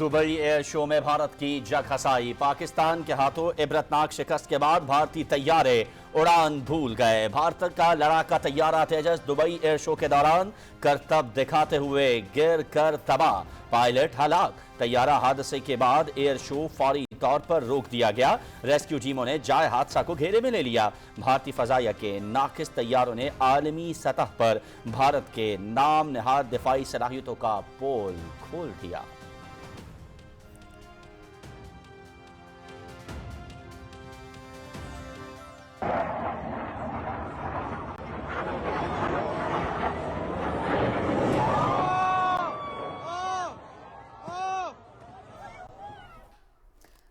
Dubai air show में भारत की जग हसाई। पाकिस्तान के हाथों इबरतनाक शिकस्त के बाद भारतीय तैयारे उड़ान भूल गए। भारत का लड़ाका तैयारा तेजस दुबई एयर शो के दौरान करतब दिखाते हुए गिर कर तबाह, पायलट हलाक। तैयारा हादसे के बाद एयर शो फौरी तौर पर रोक दिया गया। रेस्क्यू टीमों ने जाए हादसा को घेरे में ले लिया। भारतीय फजाइया के नाकिस तैयारों ने आलमी सतह पर भारत के नाम नहाद दिफाई सलाहियतों का पोल खोल दिया।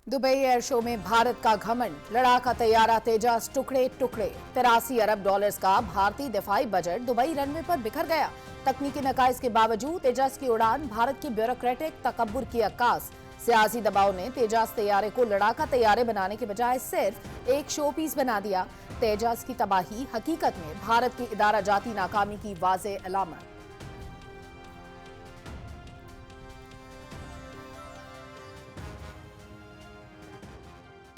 दुबई एयर शो में भारत का घमंड, लड़ाका तैयारा तेजस टुकड़े टुकड़े। 83 अरब डॉलर्स का भारतीय दिफाई बजट दुबई रनवे पर बिखर गया। तकनीकी नकाइज के बावजूद तेजस की उड़ान भारत की ब्यूरोक्रेटिक तकब्बुर की अक्कास। सियासी दबाव ने तेजस तैयारे को लड़ाका तैयारे बनाने के बजाय सिर्फ एक शो पीस बना दिया। तेजस की तबाही हकीकत में भारत की इदारा जाती नाकामी की वाज़ेह अलामत।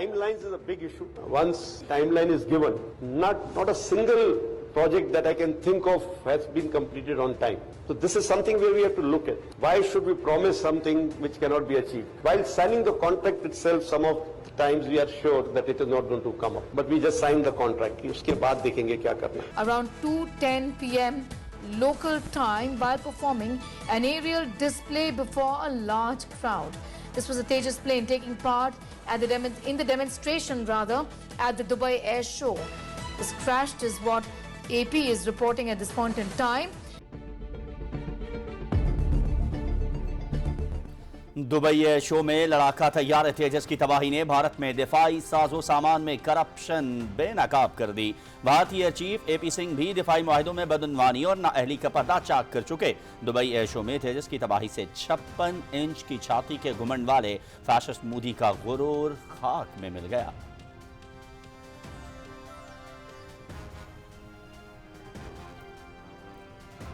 Timelines is a big issue. Once timeline is given, not a single project that I can think of has been completed on time. So this is something where we have to look at. Why should we promise something which cannot be achieved? While signing the contract itself, some of the times we are sure that it is not going to come up. But we just signed the contract. उसके बाद देखेंगे क्या करना है. Around 2:10 p.m. local time, while performing an aerial display before a large crowd. This was a Tejas plane taking part at in the demonstration at the Dubai Air Show. This crashed is what AP is reporting at this point in time. Dubai air show में लड़ाका तैयारे तेजस की तबाही ने भारत में दिफाई साजो सामान में corruption बेनकाब कर दी। भारतीय एयर चीफ AP सिंह भी दिफाई मुआहिदों में बदनवानी और नाअहली का पर्दा चाक कर चुके। दुबई एयर शो में तेजस की तबाही से 56 इंच की छाती के घुमंड वाले फैशिस्ट मोदी का गुरूर खाक में मिल गया।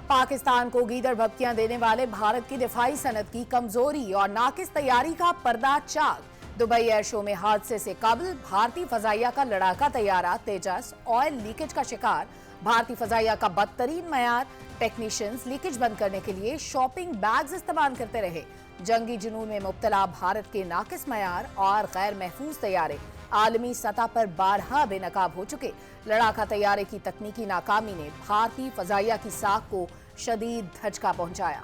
पाकिस्तान को गीदड़ भपकियां देने वाले भारत की दिफाई सनत की कमजोरी और नाकिस तैयारी का पर्दा चाक। दुबई एयर शो में हादसे से कबल भारतीय फजाइया का लड़ाका तैयारा तेजस ऑयल लीकेज का शिकार। भारतीय फजाइया का बदतरीन मयार। टेक्नीशियंस लीकेज बंद करने के लिए शॉपिंग बैग्स इस्तेमाल करते रहे। जंगी जुनून में मुब्तला भारत के नाकिस मयार और गैर महफूज तैयारे आलमी सतह पर बारहा बेनकाब हो चुके। लड़ाका तैयारे की तकनीकी नाकामी ने भारतीय फजाइया की साख को शदीद धचका पहुंचाया।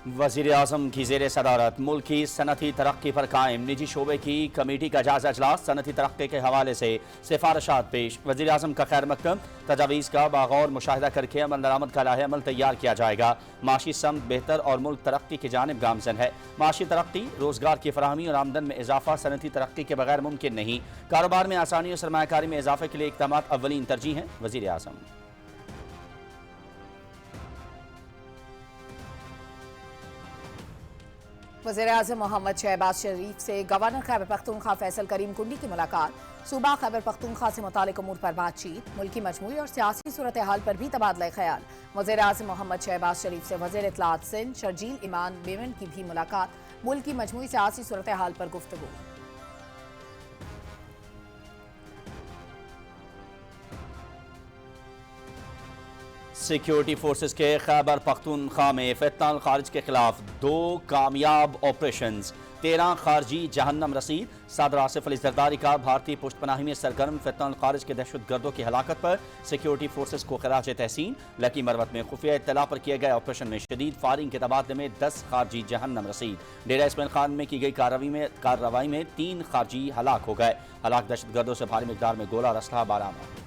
वज़ीर आज़म की ज़ेर सदारत मुल्क की सनती तरक्की पर कायम निजी शोबे की कमेटी का जायजा इजलास। सनती तरक्की के हवाले से सिफारिशात पेश। वज़ीर आज़म का खैर मकदम तजावीज़ का बागौर मुशाहिदा करके अमल दरामद का लाहे अमल तैयार किया जाएगा। माशी समत बेहतर और मुल्क तरक्की की जानिब गामजन है। माशी तरक्की, रोज़गार की फराहमी और आमदन में इजाफा सनती तरक्की के बगैर मुमकिन नहीं। कारोबार में आसानी और सरमायाकारी में इजाफे के लिए इक़दामात अव्वलीन तरजीह हैं। वज़ीर आज़म वज़ीर-ए-आज़म मोहम्मद शहबाज शरीफ से गवर्नर खैबर पख्तूनख्वा फैसल करीम कुंडी की मुलाकात। सूबा खैबर पख्तूनख्वा से मुतालिक उमूर पर बातचीत। मुल्की मजमूई और सियासी सूरत हाल पर भी तबादला ख्याल। वज़ीर-ए-आज़म मोहम्मद शहबाज शरीफ से वज़ीर इत्तलात सिंध शर्जील इमान मेमन की भी मुलाकात। मुल्की मजमूई सियासी सूरत हाल पर गुफ्तगू। सिक्योरिटी फोर्सेस के खैबर पख्तूनख्वा में फितनाल खारिज के खिलाफ 2 कामयाब ऑपरेशंस। 13 खारजी जहन्नम रसीद। सदर आसिफ अली जरदारी का भारतीय पुष्टपनाही में सरगर्म फितनाल खारिज के दहशत गर्दों की हलाकत पर सिक्योरिटी फोर्सेस को खराज तहसीन। लकी मरवत में खुफिया इत्तला पर किए गए ऑपरेशन में शदीद फायरिंग के तबादले में 10 खारजी जहन्नम रसीद। डेरा इस्माइल खान में की गई कार्रवाई में 3 खारजी हलाक हो गए। हलाक दहशत गर्दों से भारी मिकदार में गोला और असलहा बरामद।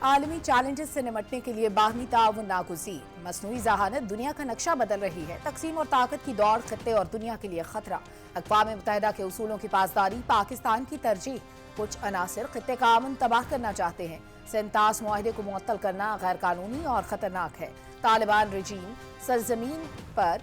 आलमी चैलेंजेस से निमटने के लिए बाहमी ताउन नागुज़ीर। मसनूई ज़हानत दुनिया का नक्शा बदल रही है। तकसीम और ताकत की दौड़ खत्ते और दुनिया के लिए खतरा। अक़वाम मुत्तहिदा के उसूलों की पासदारी पाकिस्तान की तरजीह। कुछ अनासिर खत्ते का अमन तबाह करना चाहते हैं। सेंतास मुआहदे को मुअत्तल करना गैर कानूनी और खतरनाक है। तालिबान रजीम सरजमीन पर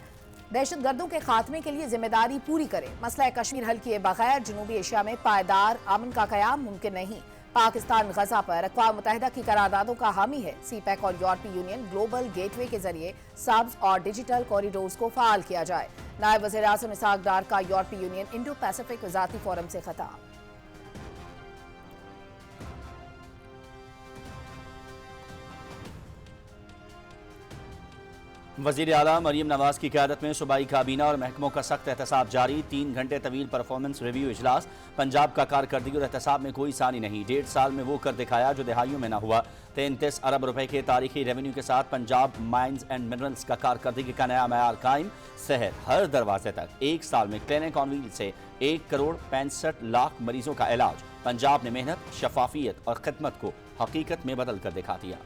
दहशत गर्दों के खात्मे के लिए जिम्मेदारी पूरी करे। मसला कश्मीर हल किए बगैर जनूबी एशिया में पायदार अमन का कयाम मुमकिन नहीं। पाकिस्तान गजा पर अक़वाम मुत्तहिदा की करारदादों का हामी है। सीपैक और यूरोपीय यूनियन ग्लोबल गेटवे के जरिए सब्ज और डिजिटल कॉरिडोर्स को फाल किया जाए। नायब वज़ीर आज़म इसहाक डार का यूरोपीय यूनियन इंडो पैसिफिक वज़ाती फोरम से खिताब। वज़ीर आला मरीम नवाज की क़यादत में सूबाई काबीना और महकमों का सख्त एहतसाब जारी। 3 घंटे तवील परफॉर्मेंस रिव्यू इजलास। पंजाब का कारकर्दगी और एहतसाब में कोई सानी नहीं। 1.5 साल में वो कर दिखाया जो दहाइयों में ना हुआ। 33 अरब रुपए के तारीखी रेवेन्यू के साथ पंजाब माइंस एंड मिनरल्स का कारकर्दगी का नया मैयार कायम। शहर हर दरवाजे तक 1 साल में क्लिनिक ऑन व्हील से 1 करोड़ 65 लाख मरीजों का इलाज। पंजाब ने मेहनत, शफाफियत और खिदमत को हकीकत में बदल कर दिखा दिया।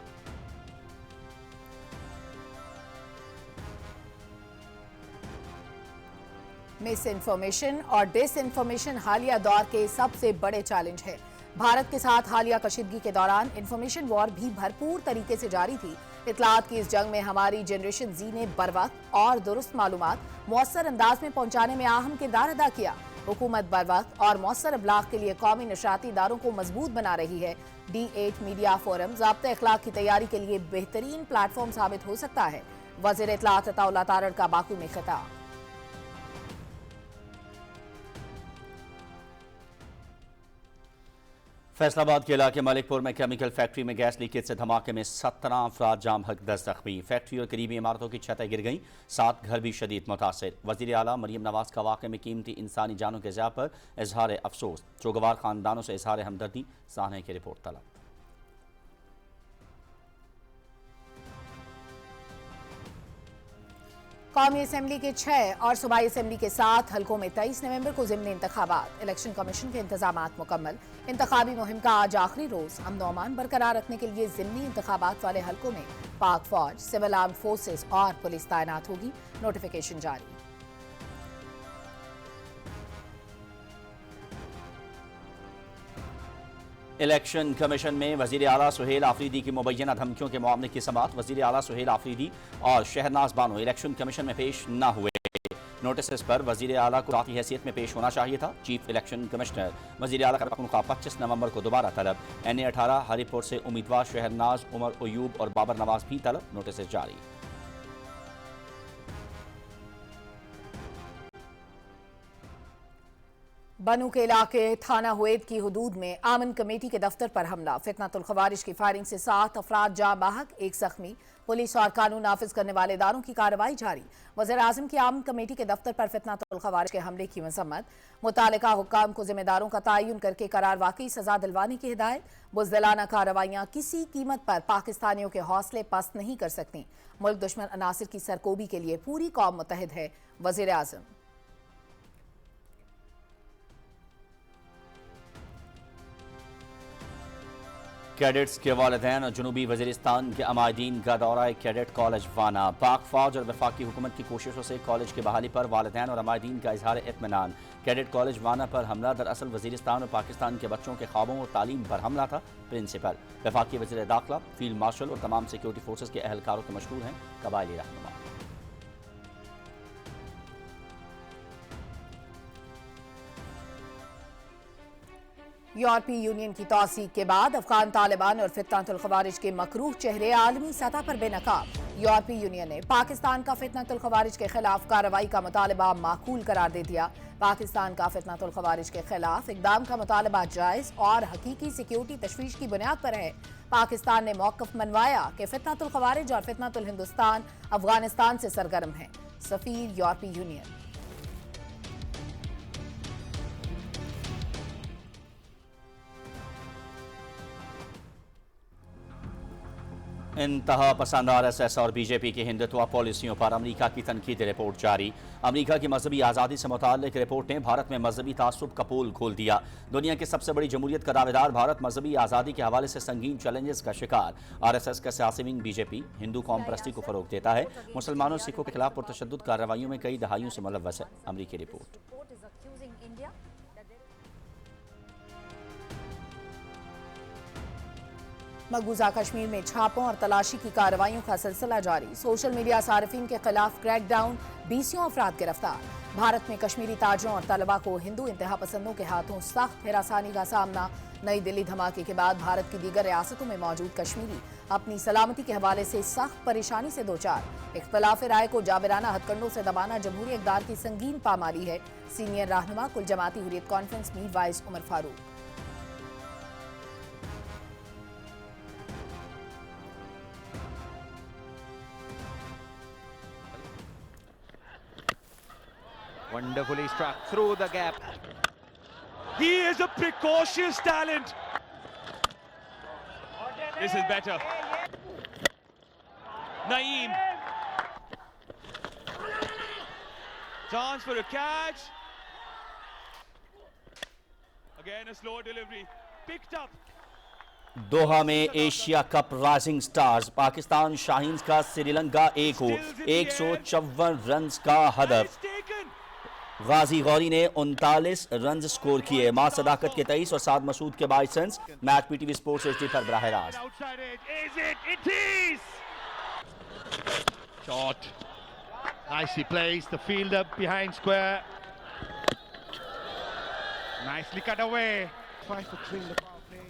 मिस इन्फॉर्मेशन और डिस इन्फॉर्मेशन हालिया दौर के सबसे बड़े चैलेंज है। भारत के साथ हालिया कशीदगी के दौरान इन्फॉर्मेशन वॉर भी भरपूर तरीके से जारी थी। इत्तलात की इस जंग में हमारी जनरेशन जी ने बरवक्त और दुरुस्त मालूमात मौसर अंदाज में पहुंचाने में अहम किरदार अदा किया। हुकूमत बरवक्त और मौसर अबलाग के लिए कौमी नशराती इदारों को मजबूत बना रही है। D8 मीडिया फोरम ज़ाब्ते अखलाक की तैयारी के लिए बेहतरीन प्लेटफॉर्म साबित हो सकता है। वज़ीर इत्तलात अताउल्लाह तारड़ का बाकू में खिताब। फैसलाबाद के इलाके मलिकपुर में केमिकल फैक्ट्री में गैस लीकेज से धमाके में 17 अफराद जाम हक 10 जख्मी। फैक्ट्री और करीबी इमारतों की छतें गिर गईं, 7 घर भी शदीद मुतासिर। वज़ीर आला मरीम नवाज का वाक़े में कीमती इंसानी जानों के ज़िया पर इजहार अफसोस। जोगवार खानदानों से इजहार हमदर्दी। साहने की रिपोर्ट तलब। कौमी असम्बली के 6 और सूबाई असम्बली के 7 हलकों में 23 नवंबर को ज़िमनी इंतखाबात। इलेक्शन कमीशन के इंतजामात मुकम्मल। इंतखाबी मुहिम का आज आखिरी रोज। अमन और अमान बरकरार रखने के लिए ज़िमनी इंतखाबात वाले हलकों में पाक फौज, सिविल आर्म फोर्सेस और पुलिस तैनात होगी। नोटिफिकेशन जारी। इलेक्शन कमीशन में वज़ीर आला सुहेल आफरीदी की मुबैना धमकियों के मामले की समाअत। वज़ीर आला सुहेल आफरीदी और शहरनाज बानो इलेक्शन कमीशन में पेश न हुए। नोटिस पर वज़ीर आला को ज़ाती हैसियत में पेश होना चाहिए था। चीफ इलेक्शन कमिश्नर वज़ीर आला का 25 नवंबर को दोबारा तलब। NA-18 हरिपुर से उम्मीदवार शहरनाज, उमर अयूब और बाबर नवाज भी तलब। नोटिस जारी। बनू के इलाके थाना हुएद की हुदूद में आमन कमेटी के दफ्तर पर हमला। फितनतुल खवारिज की फायरिंग से 7 अफराद जाँ बाहक, 1 जख्मी। पुलिस और कानून नाफिज करने वाले इदारों की कार्रवाई जारी। वज़ीर आज़म की आमन कमेटी के दफ्तर पर फितनतुल खवारिज के हमले की मजम्मत। मुतालिका हुक्काम को जिम्मेदारों का तयन करके करार वाकई सजा दिलवाने की हिदायत। बुज़दिलाना कार्रवाइयाँ किसी कीमत पर पाकिस्तानियों के हौसले पस्त नहीं कर सकती। मुल्क दुश्मन अनासिर की सरकोबी के लिए पूरी कौम मुत्तहिद है। वज़ीर आज़म। कैडेट्स के वालिदैन और जनूबी वज़ीरिस्तान के अमायदीन का दौरा कैडेट कॉलेज वाना। पाक फौज और वफाकी हुकूमत की कोशिशों से कॉलेज की बहाली पर वालिदैन और अमायदीन का इजहार इत्मीनान। कैडेट कॉलेज वाना पर हमला दरअसल वज़ीरिस्तान और पाकिस्तान के बच्चों के ख्वाबों और तालीम पर हमला था। प्रिंसिपल, वफाकी वज़ीर दाखिला, फील्ड मार्शल और तमाम सिक्योरिटी फोर्सेज के अहलकारों के मशहूर हैं कबायली रहनुमा। यूरोपीय यूनियन की तौसीक के बाद अफगान तालिबान और फितनतुल खवारिज के मकरूह चेहरे आलमी सतह पर बेनकाब। यूरोपीय यूनियन ने पाकिस्तान का फितनतुल खवारिज के खिलाफ कार्रवाई का मुतालबा माकूल करार दे दिया। पाकिस्तान का फितनतुल खवारिज के खिलाफ इकदाम का मुतालबा जायज और हकीकी सिक्योरिटी तशवीश की बुनियाद पर है। पाकिस्तान ने मौक़िफ़ मनवाया कि फितनतुल खवारिज और फितनतुल हिंदुस्तान अफगानिस्तान से सरगर्म है। सफीर यूरोपीय यूनियन। इंतहा पसंद RSS और BJP की हिंदुत्व पॉलिसियों पर अमरीका की तनकीदी रिपोर्ट जारी। अमरीका की मजहबी आज़ादी से मुताल्लिक रिपोर्ट ने भारत में मजहबी तासुब का पोल खोल दिया। दुनिया की सबसे बड़ी जमहूरियत का दावेदार भारत मजहबी आज़ादी के हवाले से संगीन चैलेंजेस का शिकार। RSS का सियासी विंग BJP हिंदू कौम परस्ती को फरोग देता है। मुसलमानों और सिखों के खिलाफ पुरतशद्दुद कार्रवाइयों में कई दहाइयों से मुलव्वस है। अमरीकी रिपोर्ट। मकबूजा कश्मीर में छापों और तलाशी की कार्रवाइयों का सिलसिला जारी। सोशल मीडिया सार्फिन के खिलाफ क्रैकडाउन, 20 अफराद गिरफ्तार। भारत में कश्मीरी ताजरों और तलबा को हिंदू इंतहा पसंदों के हाथों सख्त हिरासानी का सामना। नई दिल्ली धमाके के बाद भारत की दीगर रियासतों में मौजूद कश्मीरी अपनी सलामती के हवाले से सख्त परेशानी से दो चार। इख्तलाफ राय को जाबिराना हथकंडों से दबाना जमहूरी इक़दार की संगीन पामाली है। सीनियर रहनुमा कुल जमाती हुर्रियत कॉन्फ्रेंस में vice Umar Farooq. Wonderfully struck through the gap. He is a precocious talent. This is better. Naeem. Chance for a catch. Again a slow delivery. Picked up. दोहा में Asia cup rising stars Pakistan Shaheen's का Sri Lanka A को 154 run का हदफ। गाजी गौरी ने 39 run score किए। मां सदाकत के 23 और साद मसूद के 22 run. Match PTV sports HD पर बराह रास्त। Shot. Nicely placed. The fielder behind square. Nicely cut away. 5 for 3 in the power play.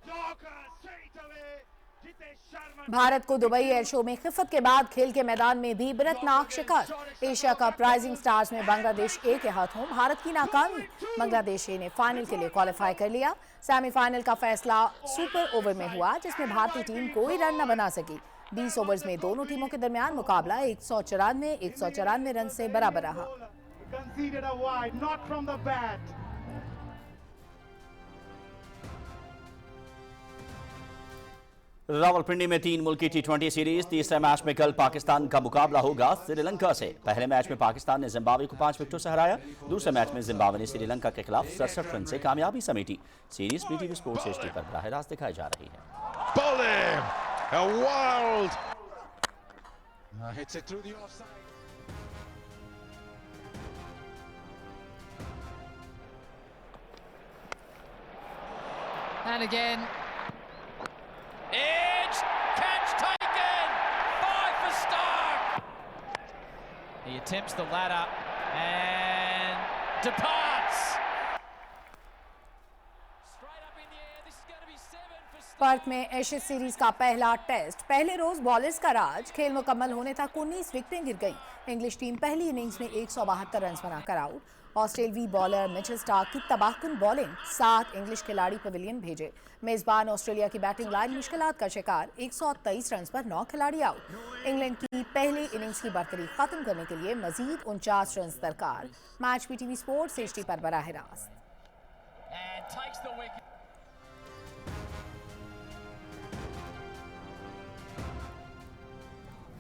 Yorker straight away. Bharat को दुबई एयर शो में खिफत के बाद खेल के मैदान में भी इबरतनाक शिकस्त। एशिया कप राइजिंग स्टार्स में बांग्लादेश A के हाथों भारत की नाकामी। बांग्लादेश A ने फाइनल के लिए क्वालिफाई कर लिया। सेमीफाइनल का फैसला सुपर ओवर में हुआ जिसमें भारतीय टीम कोई रन न बना सकी। 20 ओवर्स में दोनों टीमों के दरमियान मुकाबला 194 रन से बराबर रहा। Conceded a wide, not from the bat. Rawalpindi में 3 मुल्की T20 सीरीज। तीसरे मैच में कल पाकिस्तान का मुकाबला होगा श्रीलंका से। पहले मैच में पाकिस्तान ने जिम्बाब्वे को 5 विकेटों से हराया। दूसरे मैच में जिम्बाब्वे ने श्रीलंका के खिलाफ 67 रन से कामयाबी समेटी। सीरीज पीटीवी स्पोर्ट्स HD पर बराह रास्त दिखाई जा रही है। Bowling! A wild! Hits it through the offside. And again. Edge, catch taken, 5 for Stark. He attempts the ladder and departs. Straight up in the air, this is going to be 7 for Stark. Perth में Ashes series का पहला test. पहले रोज bowlers का राज। खेल मुकम्मल होने तक 19 विकेटें गिर गई। इंग्लिश टीम पहली इनिंग्स में 172 रन बनाकर आउट। ऑस्ट्रेलवी बॉलर मिचेल स्टार्क की तबाहकुन बॉलिंग। 7 इंग्लिश खिलाड़ी पवेलियन भेजे। मेजबान ऑस्ट्रेलिया की बैटिंग लाइन मुश्किलात का शिकार। 123 रन पर 9 खिलाड़ी आउट। इंग्लैंड की पहली इनिंग्स की बरतरी खत्म करने के लिए मजीद 49 रन दरकार। मैच पीटीवी स्पोर्ट्स HD पर बराह रास्त।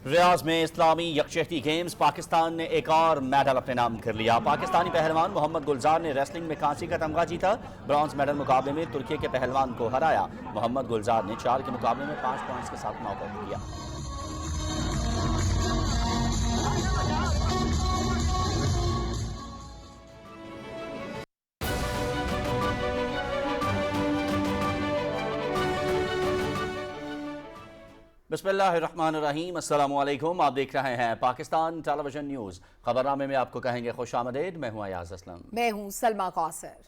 रियाज में इस्लामी यकजहती गेम्स। पाकिस्तान ने एक और मेडल अपने नाम कर लिया। पाकिस्तानी पहलवान मोहम्मद गुलजार ने रेसलिंग में कांसी का तमगा जीता। ब्रॉन्ज मेडल मुकाबले में तुर्की के पहलवान को हराया। मोहम्मद गुलजार ने 4 के मुकाबले में 5 पॉइंट्स के साथ नॉकआउट किया। बिस्मिल्लाहिर्रहमानिर्रहीम, अस्सलामु अलैकुम। आप देख रहे हैं पाकिस्तान टेलीविजन न्यूज़। खबरनामे में आपको कहेंगे खुश आमदेद। मैं हूं अयाज असलम। मैं हूं सलमा कौसर।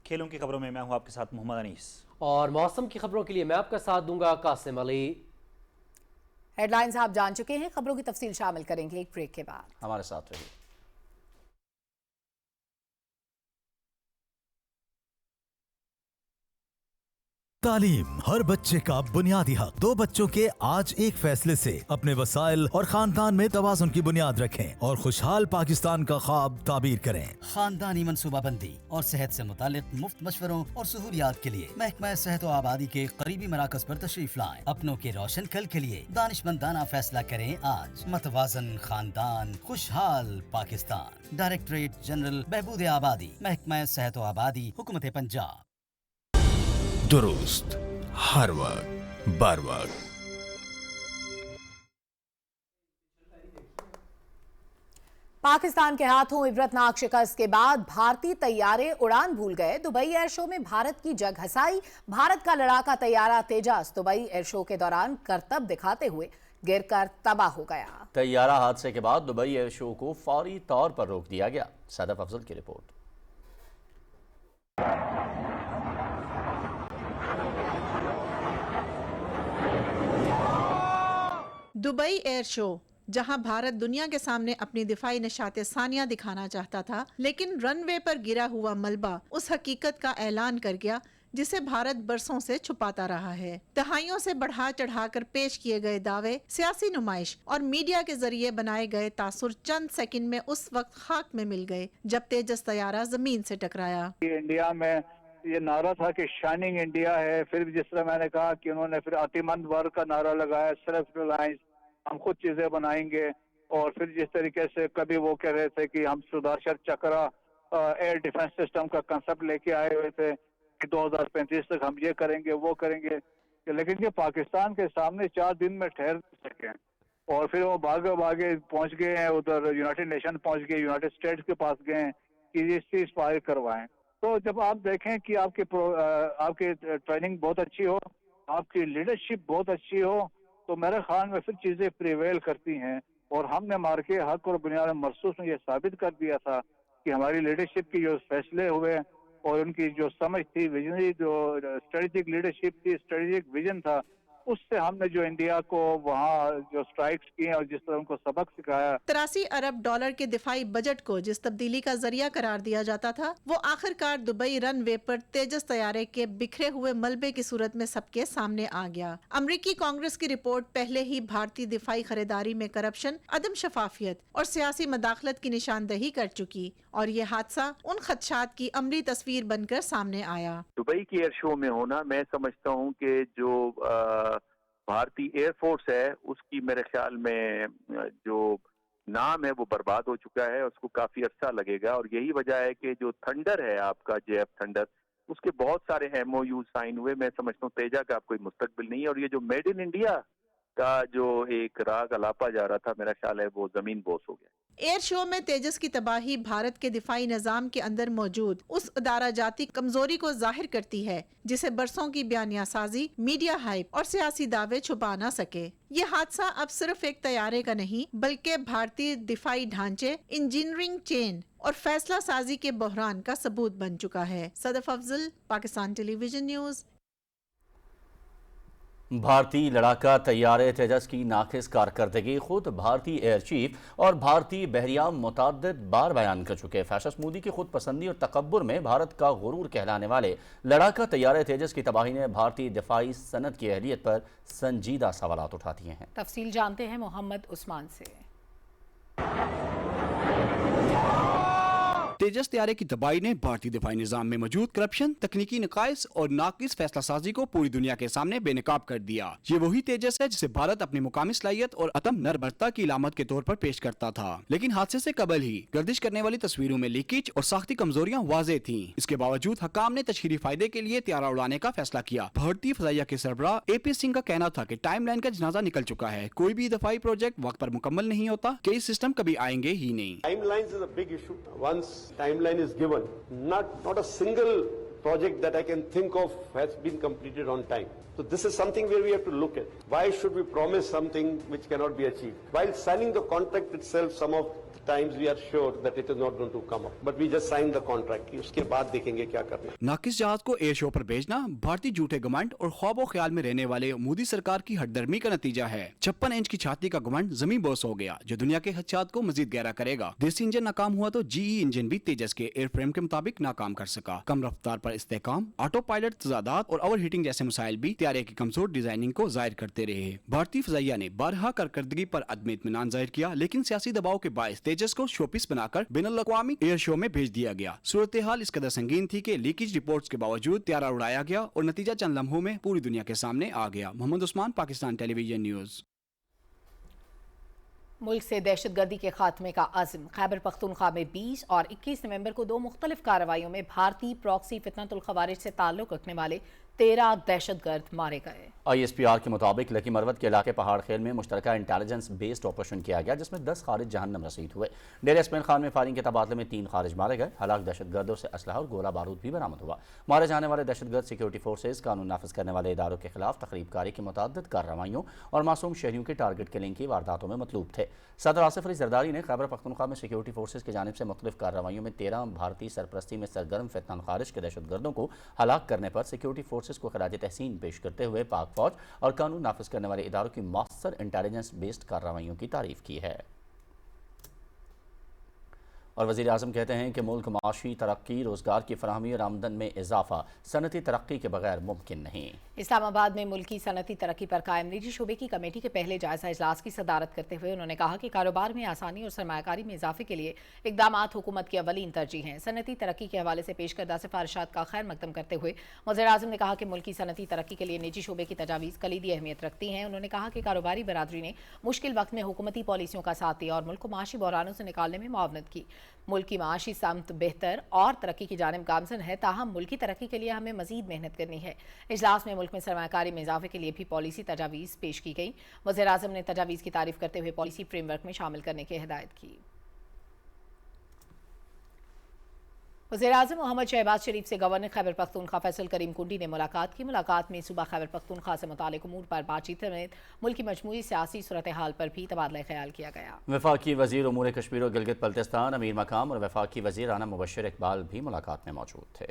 खेलों की खबरों में मैं हूं आपके साथ मोहम्मद अनीस। और मौसम की खबरों के लिए मैं आपका साथ दूंगा कासिम अली। हेडलाइंस आप जान चुके हैं। खबरों की तफसील शामिल करेंगे एक ब्रेक के बाद। हमारे साथ रहिए। तालीम हर बच्चे का बुनियादी हक। 2 बच्चों के आज एक फैसले से अपने वसाइल और खानदान में तवाज़ुन की बुनियाद रखें और खुशहाल पाकिस्तान का ख्वाब ताबीर करें। खानदानी मनसूबाबंदी और सेहत से मुतालिक मुफ्त मशवरों और सहूलियात के लिए महकमा सेहत व आबादी के करीबी मराकज पर तशरीफ लाएं। अपनों के रोशन कल के लिए दानिशमंदाना फैसला करें आज। मतवाजन खानदान, खुशहाल पाकिस्तान। डायरेक्टरेट जनरल बहबूद आबादी, महकमा सेहत व आबादी, हुकूमत पंजाब। दुरुस्त हर वक्त बर वक्त। पाकिस्तान के हाथों इबरतनाक शिकस्त के बाद भारतीय तैयारे उड़ान भूल गए। दुबई एयर शो में भारत की जग हसाई। भारत का लड़ाका तैयारा तेजस दुबई एयर शो के दौरान करतब दिखाते हुए गिरकर तबाह हो गया। तैयारा हादसे के बाद दुबई एयर शो को फौरी तौर पर रोक दिया गया। सदफ अफजल की रिपोर्ट। दुबई एयर शो, जहां भारत दुनिया के सामने अपनी दिफाई निशाते सानिया दिखाना चाहता था, लेकिन रनवे पर गिरा हुआ मलबा उस हकीकत का ऐलान कर गया जिसे भारत बरसों से छुपाता रहा है। दहाइयों से बढ़ा चढ़ाकर पेश किए गए दावे, सियासी नुमाइश और मीडिया के जरिए बनाए गए तासुर चंद सेकंड में उस वक्त खाक में मिल गए जब तेजस तैयारा जमीन से टकराया। इंडिया में ये नारा था कि शाइनिंग इंडिया है। फिर जिस तरह मैंने कहा कि उन्होंने फिर अतिमंद वर्ग का नारा लगाया, सेल्फ रिलायंस, हम खुद चीजें बनाएंगे। और फिर जिस तरीके से कभी वो कह रहे थे कि हम सुदर्शन चक्रा एयर डिफेंस सिस्टम का कंसेप्ट लेके आए हुए थे कि 2035 तक हम ये करेंगे वो करेंगे, लेकिन ये पाकिस्तान के सामने 4 दिन में ठहर सके। और फिर वो भागे भागे पहुंच गए हैं उधर, यूनाइटेड नेशन पहुंच गए, यूनाइटेड स्टेट्स के पास गए कि ये चीज फायर करवाएं। तो जब आप देखें कि आपकी ट्रेनिंग बहुत अच्छी हो, आपकी लीडरशिप बहुत अच्छी हो, तो मेरे ख्याल में फिर चीजें प्रिवेल करती हैं। और हमने मार के हक और बुनियाद महसूस में ये साबित कर दिया था कि हमारी लीडरशिप की जो फैसले हुए और उनकी जो समझ थी, विजनरी जो स्ट्रेटेजिक लीडरशिप थी, स्ट्रेटेजिक विजन था, उससे हमने जो इंडिया को वहाँ जो स्ट्राइक्स किए और जिस तरह उनको सबक सिखाया। 83 अरब डॉलर के दिफाई बजट को जिस तब्दीली का जरिया करार दिया जाता था, वो आखिरकार दुबई रन वे पर तेजस तैयारे के बिखरे हुए मलबे की सूरत में सबके सामने आ गया। अमरीकी कांग्रेस की रिपोर्ट पहले ही भारतीय दिफाई खरीदारी में करप्शन, अदम शफाफियत और सियासी मदाखलत की निशानदही कर चुकी, और ये हादसा उन खदशात की अमली तस्वीर बनकर सामने आया। दुबई की एयर शो में होना, मैं समझता हूँ कि जो भारतीय एयरफोर्स है उसकी मेरे ख्याल में जो नाम है वो बर्बाद हो चुका है, उसको काफी अर्सा लगेगा। और यही वजह है कि जो थंडर है आपका जेएफ थंडर, उसके बहुत सारे एमओयू साइन हुए। मैं समझता हूँ तेजा का कोई मुस्तकबिल नहीं है। और ये जो मेड इन इंडिया का जो एक राग अलापा जा रहा था, मेरा ख्याल है वो जमीन बोस हो गया। एयर शो में तेजस की तबाही भारत के दिफाई निजाम के अंदर मौजूद उस अदारा जाती कमजोरी को जाहिर करती है जिसे बरसों की बयानिया साजी, मीडिया हाइप और सियासी दावे छुपा न सके। ये हादसा अब सिर्फ एक तैयारे का नहीं, बल्कि भारतीय दिफाई ढांचे, इंजीनियरिंग चेन और फैसला साजी के बहरान का सबूत बन चुका है। Sadaf Afzal, Pakistan television news. भारतीय लड़ाका तैयारे तेजस की नाकिस कारकर्दगी खुद भारतीय एयर चीफ और भारतीय बहरिया मुतअद्दिद बार बयान कर चुके। फैशस मोदी की खुद पसंदी और तकब्बुर में भारत का गुरूर कहलाने वाले लड़ाका तैयारे तेजस की तबाही ने भारतीय दिफाई सनत की अहलियत पर संजीदा सवालात उठा दिए हैं। तफसील जानते हैं मोहम्मद उस्मान से। तेजस तैयारे की तबाही ने भारतीय दिफाई निजाम में मौजूद करप्शन, तकनीकी नकाइस और नाकिस फैसला साजी को पूरी दुनिया के सामने बेनकाब कर दिया। ये वही तेजस है जिसे भारत अपनी मुकामी सलाहियत और अतम नरबरता की इलामत के तौर पर पेश करता था। लेकिन हादसे से कबल ही गर्दिश करने वाली तस्वीरों में लीकेज और साख्ती कमजोरियां वाज़ेह थी। इसके बावजूद हकाम ने तशहीरी फायदे के लिए तैयारा उड़ाने का फैसला किया। भारतीय फजाइया के सरबराह AP सिंह का कहना था कि टाइमलाइन का जनाजा निकल चुका है, कोई भी दफाई प्रोजेक्ट वक्त पर मुकम्मल नहीं होता, कई सिस्टम कभी आएंगे ही नहीं। Timelines is a big issue. Once timeline is given, not a single project that I can think of has been completed on time. So this is something where we have to look at. Why should we promise something which cannot be achieved? While signing the contract itself, some of the times we are sure that it is not going to come up. But we just signed the contract. उसके बाद देखेंगे क्या करना है। नाकिस जहाज को air show पर भेजना भारतीय झूठे घमंड और ख्वाबो ख्याल में रहने वाले मोदी सरकार की हटदर्मी का नतीजा है। 56 इंच की छाती का घमंड जमीन बोस हो गया, जो दुनिया के खदशात को मजीद गहरा करेगा। देसी इंजन नाकाम हुआ तो GE इंजन भी तेजस के एयर फ्रेम के मुताबिक नाकाम कर सका। कम रफ्तार पर इस्तेकाम, ऑटो पायलट तजादात और ओवर हीटिंग जैसे मसाइल भी तैयारे की कमजोर डिजाइनिंग को जाहिर करते रहे। भारतीय फजाइया ने बारहा कारकर्दगी पर अदम इत्मीनान जाहिर किया, लेकिन सियासी दबाव के बायस तेजस को शोपीस बनाकर बैनुल-अक़वामी एयर शो में भेज दिया गया। सूरत हाल इस कदर संगीन थी कि लीकेज रिपोर्ट्स के बावजूद तैयारा उड़ाया गया और नतीजा चंद लम्हों में पूरी दुनिया के सामने आ गया। Mohammad Usman, Pakistan television news. मुल्क से दहशतगर्दी के खात्मे का अज़्म। खैबर पख्तूनख्वा में 20 और 21 नवंबर को 2 मुख्तलिफ कार्रवाइयों में भारतीय प्रॉक्सी फितनतुल खवारिज से ताल्लुक़ रखने वाले 13 दहशत गर्द मारे गए। ISPR के मुताबिक लकी मरवत के इलाके पहाड़ खेल में मुश्तरका इंटेलिजेंस बेस्ड ऑपरेशन किया गया, जिसमें 10 खारिज जहन्नम रसीद हुए। डेरा इसमाइल खान में फायरिंग के तबादले में 3 खारिज मारे गए। हलाक दहशत गर्दों से असलहा और गोला बारूद भी बरामद हुआ। मारे जाने वाले दहशत गर्द सिक्योरिटी फोर्सेज, कानून नाफिज करने वाले इदारों के खिलाफ तकरीबकारी की मुतअद्दिद कार्रवाइयों और मासूम शहरियों के टारगेट किलिंग की वारदातों में मतलूब थे। सदर आसिफ अली जरदारी ने खैबर पख्तूनख्वा में सिक्योरिटी फोर्सेज की जानिब से मुख्तलिफ कार्रवाइयों में 13 भारतीय सरपरस्ती में सरगर्म फितनान खारिज के दहशत गर्दों को हलाक करने पर सिक्योरिटी फोर्सेज को खराज तहसीन पेश करते हुए पाक फौज और कानून नाफिज करने वाले इदारों की मौसर इंटेलिजेंस बेस्ड कार्रवाइयों की तारीफ की है। और वज़ीर आज़म कहते हैं कि मुल्क माशी तरक्की, रोज़गार की फराहमी और आमदन में इजाफा सनती तरक्की के बगैर मुमकिन नहीं। इस्लामाबाद में मुल्की सनती तरक्की पर कायम निजी शोबे की कमेटी के पहले जायजा इजलास की सदारत करते हुए उन्होंने कहा कि कारोबार में आसानी और सरमायाकारी में इजाफे के लिए इकदामात हुकूमत की अवलीन तरजीह हैं। सनती तरक्की के हवाले से पेश करदा सिफारिशात का खैर मकदम करते हुए वज़ीर आज़म ने कहा कि मुल्की सनती तरक्की के लिए निजी शोबे की तजावीज़ कलीदी अहमियत रखती हैं। उन्होंने कहा कि कारोबारी बरादरी ने मुश्किल वक्त में हुकूमती पॉलिसियों का साथ दिया और मुल्क को माशी बहरानों से निकालने में मुआवनत की। मुल्क की माशी समत बेहतर और तरक्की की जानिब गामजन है, ताहम मुल्क की तरक्की के लिए हमें मजीद मेहनत करनी है। इजलास में मुल्क में सरमायाकारी में इजाफे के लिए भी पॉलिसी तजावीज़ पेश की गई। वज़ीर आज़म ने तजावीज़ की तारीफ करते हुए पॉलिसी फ्रेमवर्क में शामिल करने की हिदायत की। वज़ीर आज़म मोहम्मद शहबाज शरीफ से गवर्नर खैबर पख्तूनख्वा फैसल करीम कुंडी ने मुलाकात की। मुलाकात में सूबा खैबर पख्तूनख्वा से मुतालिक उमूर पर बातचीत समेत मुल्क की मजमूई सियासी सूरत हाल पर भी तबादला ख्याल किया गया। वफाकी वज़ीर उमूर कश्मीर और गिलगित बल्तिस्तान अमीर मकाम और वफाकी वज़ीर राना मुबश्शिर इकबाल भी मुलाकात में मौजूद थे।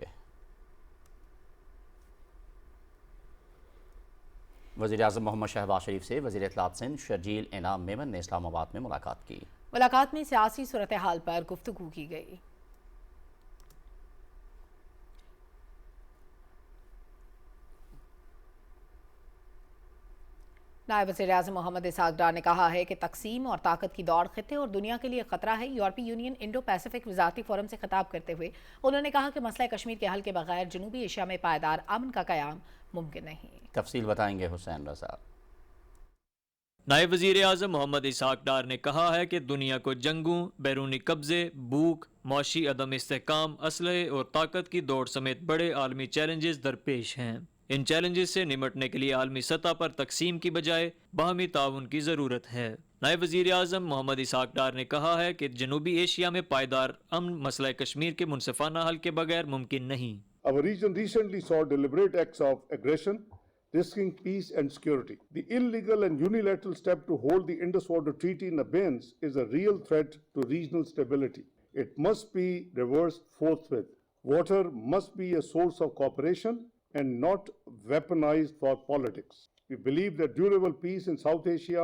वज़ीर आज़म मोहम्मद शहबाज शरीफ से वज़ीर इत्तलात सिंध शर्जील इनाम मेमन ने इस्लामाबाद में मुलाकात की। मुलाकात में सियासी सूरत हाल पर गुफ्तगू की गई। नायब वज़ीर आज़म मोहम्मद इसहाक डार ने कहा है कि तकसीम और ताकत की दौड़ खित्ते और दुनिया के लिए खतरा है। यूरोपीय यूनियन इंडो पैसिफिक वज़ारती फोरम से खिताब करते हुए उन्होंने कहा कि मसला कश्मीर के हल के बगैर जनूबी एशिया में पायदार अमन का क़याम मुमकिन नहीं। तफसील बताएंगे हुसैन रज़ा। नायब वज़ीर आज़म मोहम्मद इसहाक डार ने कहा है कि दुनिया को जंगों, बैरूनी कब्जे, भूख, मौशी अदम इस्तेहकाम, असलहे और ताकत की दौड़ समेत बड़े आलमी चैलेंजेस दरपेश हैं। इन चैलेंजेस से निमटने के लिए आलमी सतह पर तकसीम की बजाय बाहमी ताउन की ज़रूरत है। नायब वज़ीर आज़म मोहम्मद इसहाक डार ने कहा है कि जनूबी एशिया में पायदार अमन मसला कश्मीर के मुनसिफाना हल के बगैर मुमकिन नहीं। Our region recently saw deliberate acts of aggression, risking peace and security. The illegal and unilateral step to hold the Indus Water Treaty in abeyance is a real threat to regional stability. It must be reversed forthwith. Water must be a source of cooperation and not weaponized for politics. We believe that durable peace in South Asia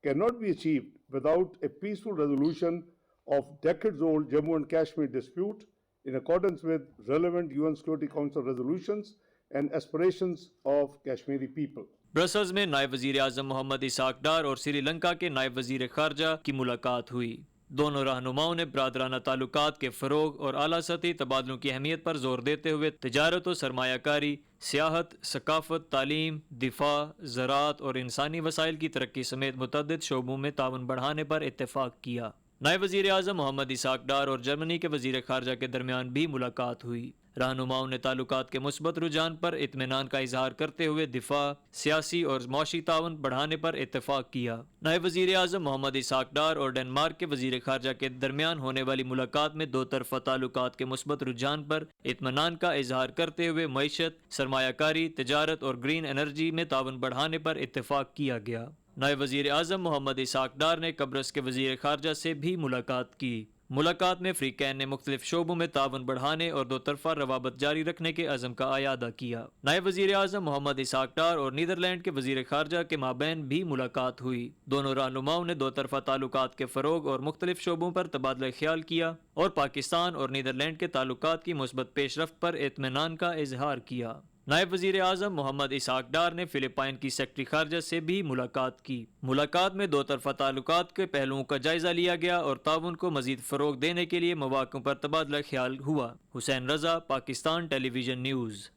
cannot be achieved without a peaceful resolution of decades-old Jammu and Kashmir dispute in accordance with relevant UN Security Council resolutions and aspirations of Kashmiri people. Brussels में नायब वज़ीर आज़म मोहम्मद इसहाक डार और श्रीलंका के नायब वज़ीर ख़ारजा की मुलाकात हुई। दोनों रहनुमाओं ने बरादराना ताल्लुकात के फ़रोग और आला सतही तबादलों की अहमियत पर जोर देते हुए तिजारत और सरमायाकारी, सियाहत, सकाफत, तालीम, दिफा, ज़राअत और इंसानी वसाइल की तरक्की समेत मुतअद्दिद शोबों में ताउन बढ़ाने पर इत्तेफाक किया। नायब वज़ीर आज़म मोहम्मद इसहाक डार और जर्मनी के वज़ीर ख़ारजा के दरमियान भी मुलाकात हुई। रहनुमाओं ने ताल्लुकात के मुस्बत रुझान पर इत्मीनान का इजहार करते हुए दिफा, सियासी और मौशी ताउन बढ़ाने पर इत्तेफाक किया। नायब वज़ीर आज़म मोहम्मद इसहाक डार और डेनमार्क के वज़ीर ख़ारजा के दरमियान होने वाली मुलाकात में दो तरफ़ा ताल्लुकात के मुस्बत रुझान पर इत्मीनान का इजहार करते हुए मईशत, सरमायाकारी, तिजारत और ग्रीन एनर्जी में ताउन बढ़ाने पर इत्तेफाक किया गया। नायब वज़ीर आज़म मोहम्मद इसहाक डार ने कब्रस के वज़ीर ख़ारजा से भी मुलाकात की। मुलाकात में फ्रीकैन ने मुख्तलिफ शोबों में ताउन बढ़ाने और दो तरफा रवाबत जारी रखने के अज़म का आयादा किया। नायब वज़ीर आज़म मोहम्मद इसहाक डार और नीदरलैंड के वज़ीर ख़ारजा के माबैन भी मुलाकात हुई। दोनों रहनुमाओं ने दो तरफा ताल्लुकात के फ़रोग और मुख्तलिफ शोबों पर तबादला ख्याल किया और पाकिस्तान और नीदरलैंड के ताल्लुकात की मुस्बत पेशरफ्त पर इत्मीनान का इजहार किया। नायब वज़ीर आज़म मोहम्मद इसहाक डार ने फ़िलिपाइन की सेक्रेटरी ख़ारजा से भी मुलाकात की। मुलाकात में दो तरफा ताल्लुकात के पहलुओं का जायज़ा लिया गया और ताउन को मज़ीद फ़रोग़ देने के लिए मौक़ों पर तबादला ख्याल हुआ। हुसैन रज़ा, पाकिस्तान टेलीविज़न न्यूज़।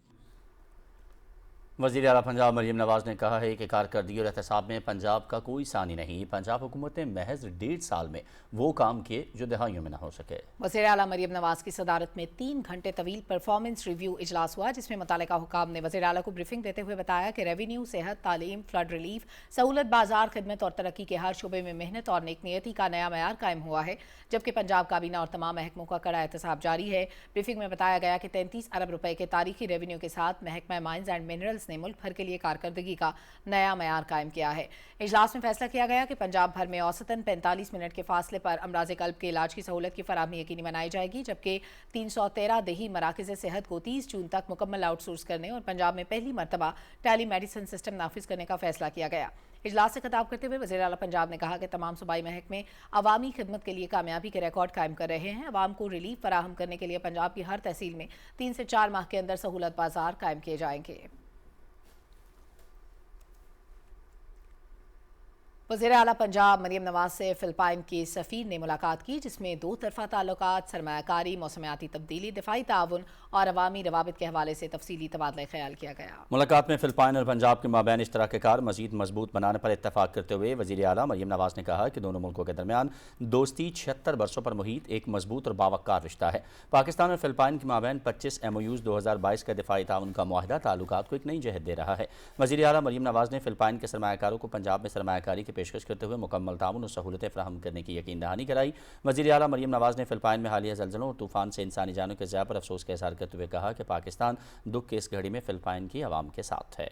वज़ीर आला पंजाब मरीम नवाज ने कहा है कि कारकर्दगी और एहतसाब में पंजाब का कोई सानी नहीं। पंजाब हुकूमत ने महज 1.5 साल में वो काम किए जो दहाइयों में न हो सके। वज़ीर आला मरीम नवाज की सदारत में 3 घंटे तवील परफॉर्मेंस रिव्यू इजलास हुआ, जिसमें मुतल्लिका हुकाम ने वज़ीर आला को ब्रीफिंग देते हुए बताया कि रेवेन्यू, सेहत, तालीम, फ्लड रिलीफ, सहूलत, बाजार, खिदमत और तरक्की के हर शोबे में मेहनत और नेकनियती का नया मयार कायम हुआ है, जबकि पंजाब काबीना और तमाम महकमों का कड़ा एहतसाब जारी है। ब्रीफिंग में बताया गया कि 33 अरब रुपए के तारीखी रेवेन्यू के साथ महकमा माइंस एंड मिनरल्स ने मुल्क भर के लिए कारकर्दगी का नया मयार कायम किया है। इजलास में फैसला किया गया कि पंजाब भर में औसतन 45 मिनट के फासले पर अमराज कल्ब के इलाज की सहूलत की फराहमी यकीनी बनाई जाएगी, जबकि 313 देही मराकज़ सेहत को 30 जून तक मुकम्मल आउटसोर्स करने और पंजाब में पहली मरतबा टेली मेडिसिन सिस्टम नाफिज करने का फैसला किया गया। इजलास से खिताब करते हुए वज़ीर आला पंजाब ने कहा कि तमाम सूबाई महकमे अवामी खिदमत के लिए कामयाबी के रिकॉर्ड कायम कर रहे हैं। अवाम को रिलीफ फराहम करने के लिए पंजाब की हर तहसील में 3 से 4 माह के अंदर सहूलत बाजार कायम किए जाएंगे। वज़ीर आला पंजाब मरीम नवाज से फिलिपाइन के सफ़ीर ने मुलाकात की, जिसमें 2 तरफ़ा ताल्लुकात, सरमायाकारी, मौसमियाती तब्दीली, दिफाई ताउन और अवामी रवाबित के हवाले से तफसीली तबादला ख्याल किया गया। मुलाकात में फिलिपाइन और पंजाब के माबैन इश्तराक कार मज़ीद मजबूत बनाने पर इत्तफाक करते हुए वज़ीर आला मरीम नवाज ने कहा कि दोनों मुल्कों के दरमियान दोस्ती 76 बरसों पर मुहित एक मजबूत और बावक़ार रिश्ता है। पाकिस्तान और फिलिपाइन के माबैन 25 MOUs 2022 का दिफाई ताउन का मुआहदा ताल्लुकात को एक नई जहत दे रहा है। वज़ीर आला मरीम नवाज ने फिलिपाइन के सरमायाकारों को पंजाब में सरमायाकारी की पेशकश करते हुए मुकम्मल ताउन और सहूलतें फराहम करने की यकीन दहानी कराई। वज़ीर आला मरीम नवाज ने फिलिपाइन में हालिया ज़लज़लों और तूफ़ान से इंसानी जानों के ज़िया पर अफसोस का इज़हार करते हुए कहा कि पाकिस्तान दुख की इस घड़ी में फिलिपाइन की आवाम के साथ है।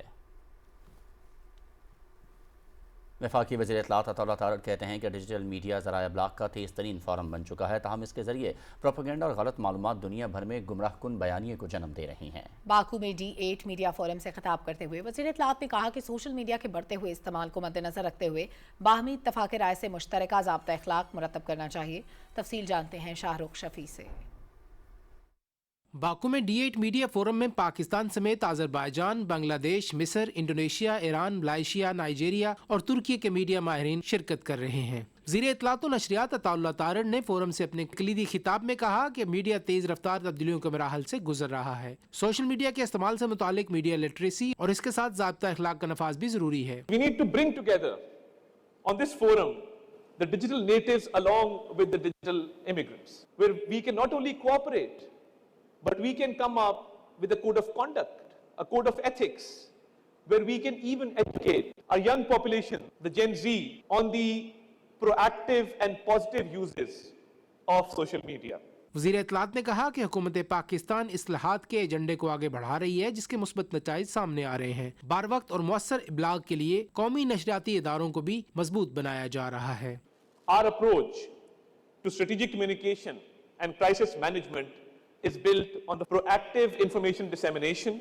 वफाकी वज़ीर इत्तलात अताउल्लाह तारड़ कहते हैं कि डिजिटल मीडिया ज़राए अब्लाग का तेज़ तरीन फोरम बन चुका है, ताहम इसके ज़रिए प्रोपेगेंडा और गलत मालूमात दुनिया भर में गुमराह कुन बयानिए को जन्म दे रही हैं। बाकू में D8 मीडिया फोरम से खिताब करते हुए वज़ीर इत्तलात ने कहा कि सोशल मीडिया के बढ़ते हुए इस्तेमाल को मद्देनज़र रखते हुए बाहमी इत्तफ़ाक़ राय से मुश्तरका ज़ाब्ता अख़लाक़ मुरतब करना चाहिए। तफसील जानते हैं शाहरुख शफ़ी से। बाकू में D8 मीडिया फोरम में पाकिस्तान समेत अज़रबैजान, बांग्लादेश, मिस्र, इंडोनेशिया, ईरान, मलेशिया, नाइजीरिया और तुर्की के मीडिया माहिरीन शिरकत कर रहे हैं। वज़ीर इत्तलात और नशरियात अताउल्लाह तारड़ ने फोरम से अपने कलीदी खिताब में कहा कि मीडिया तेज रफ्तार तब्दीलियों के मराहल से गुजर रहा है। सोशल मीडिया के इस्तेमाल से मुतालिक मीडिया लिटरेसी और इसके साथ ज़ाब्ता अख़लाक़ का नफाज भी जरूरी है। We need to bring together on this forum the digital natives along with the digital immigrants, where we can not only cooperate, but we can come up with a code of conduct, a code of ethics, where we can even educate our young population, the Gen Z, on the proactive and positive uses of social media. वज़ीर इत्तलात ने कहा कि हुकूमत पाकिस्तान इस्लाहात के एजेंडे को आगे बढ़ा रही है, जिसके मुस्बत नताइज सामने आ रहे हैं। बार वक्त और मुअस्सर इब्लाग के लिए कौमी नशरियाती इदारों को भी मजबूत बनाया जा रहा है। Our approach to strategic communication and crisis management is built on the proactive information dissemination,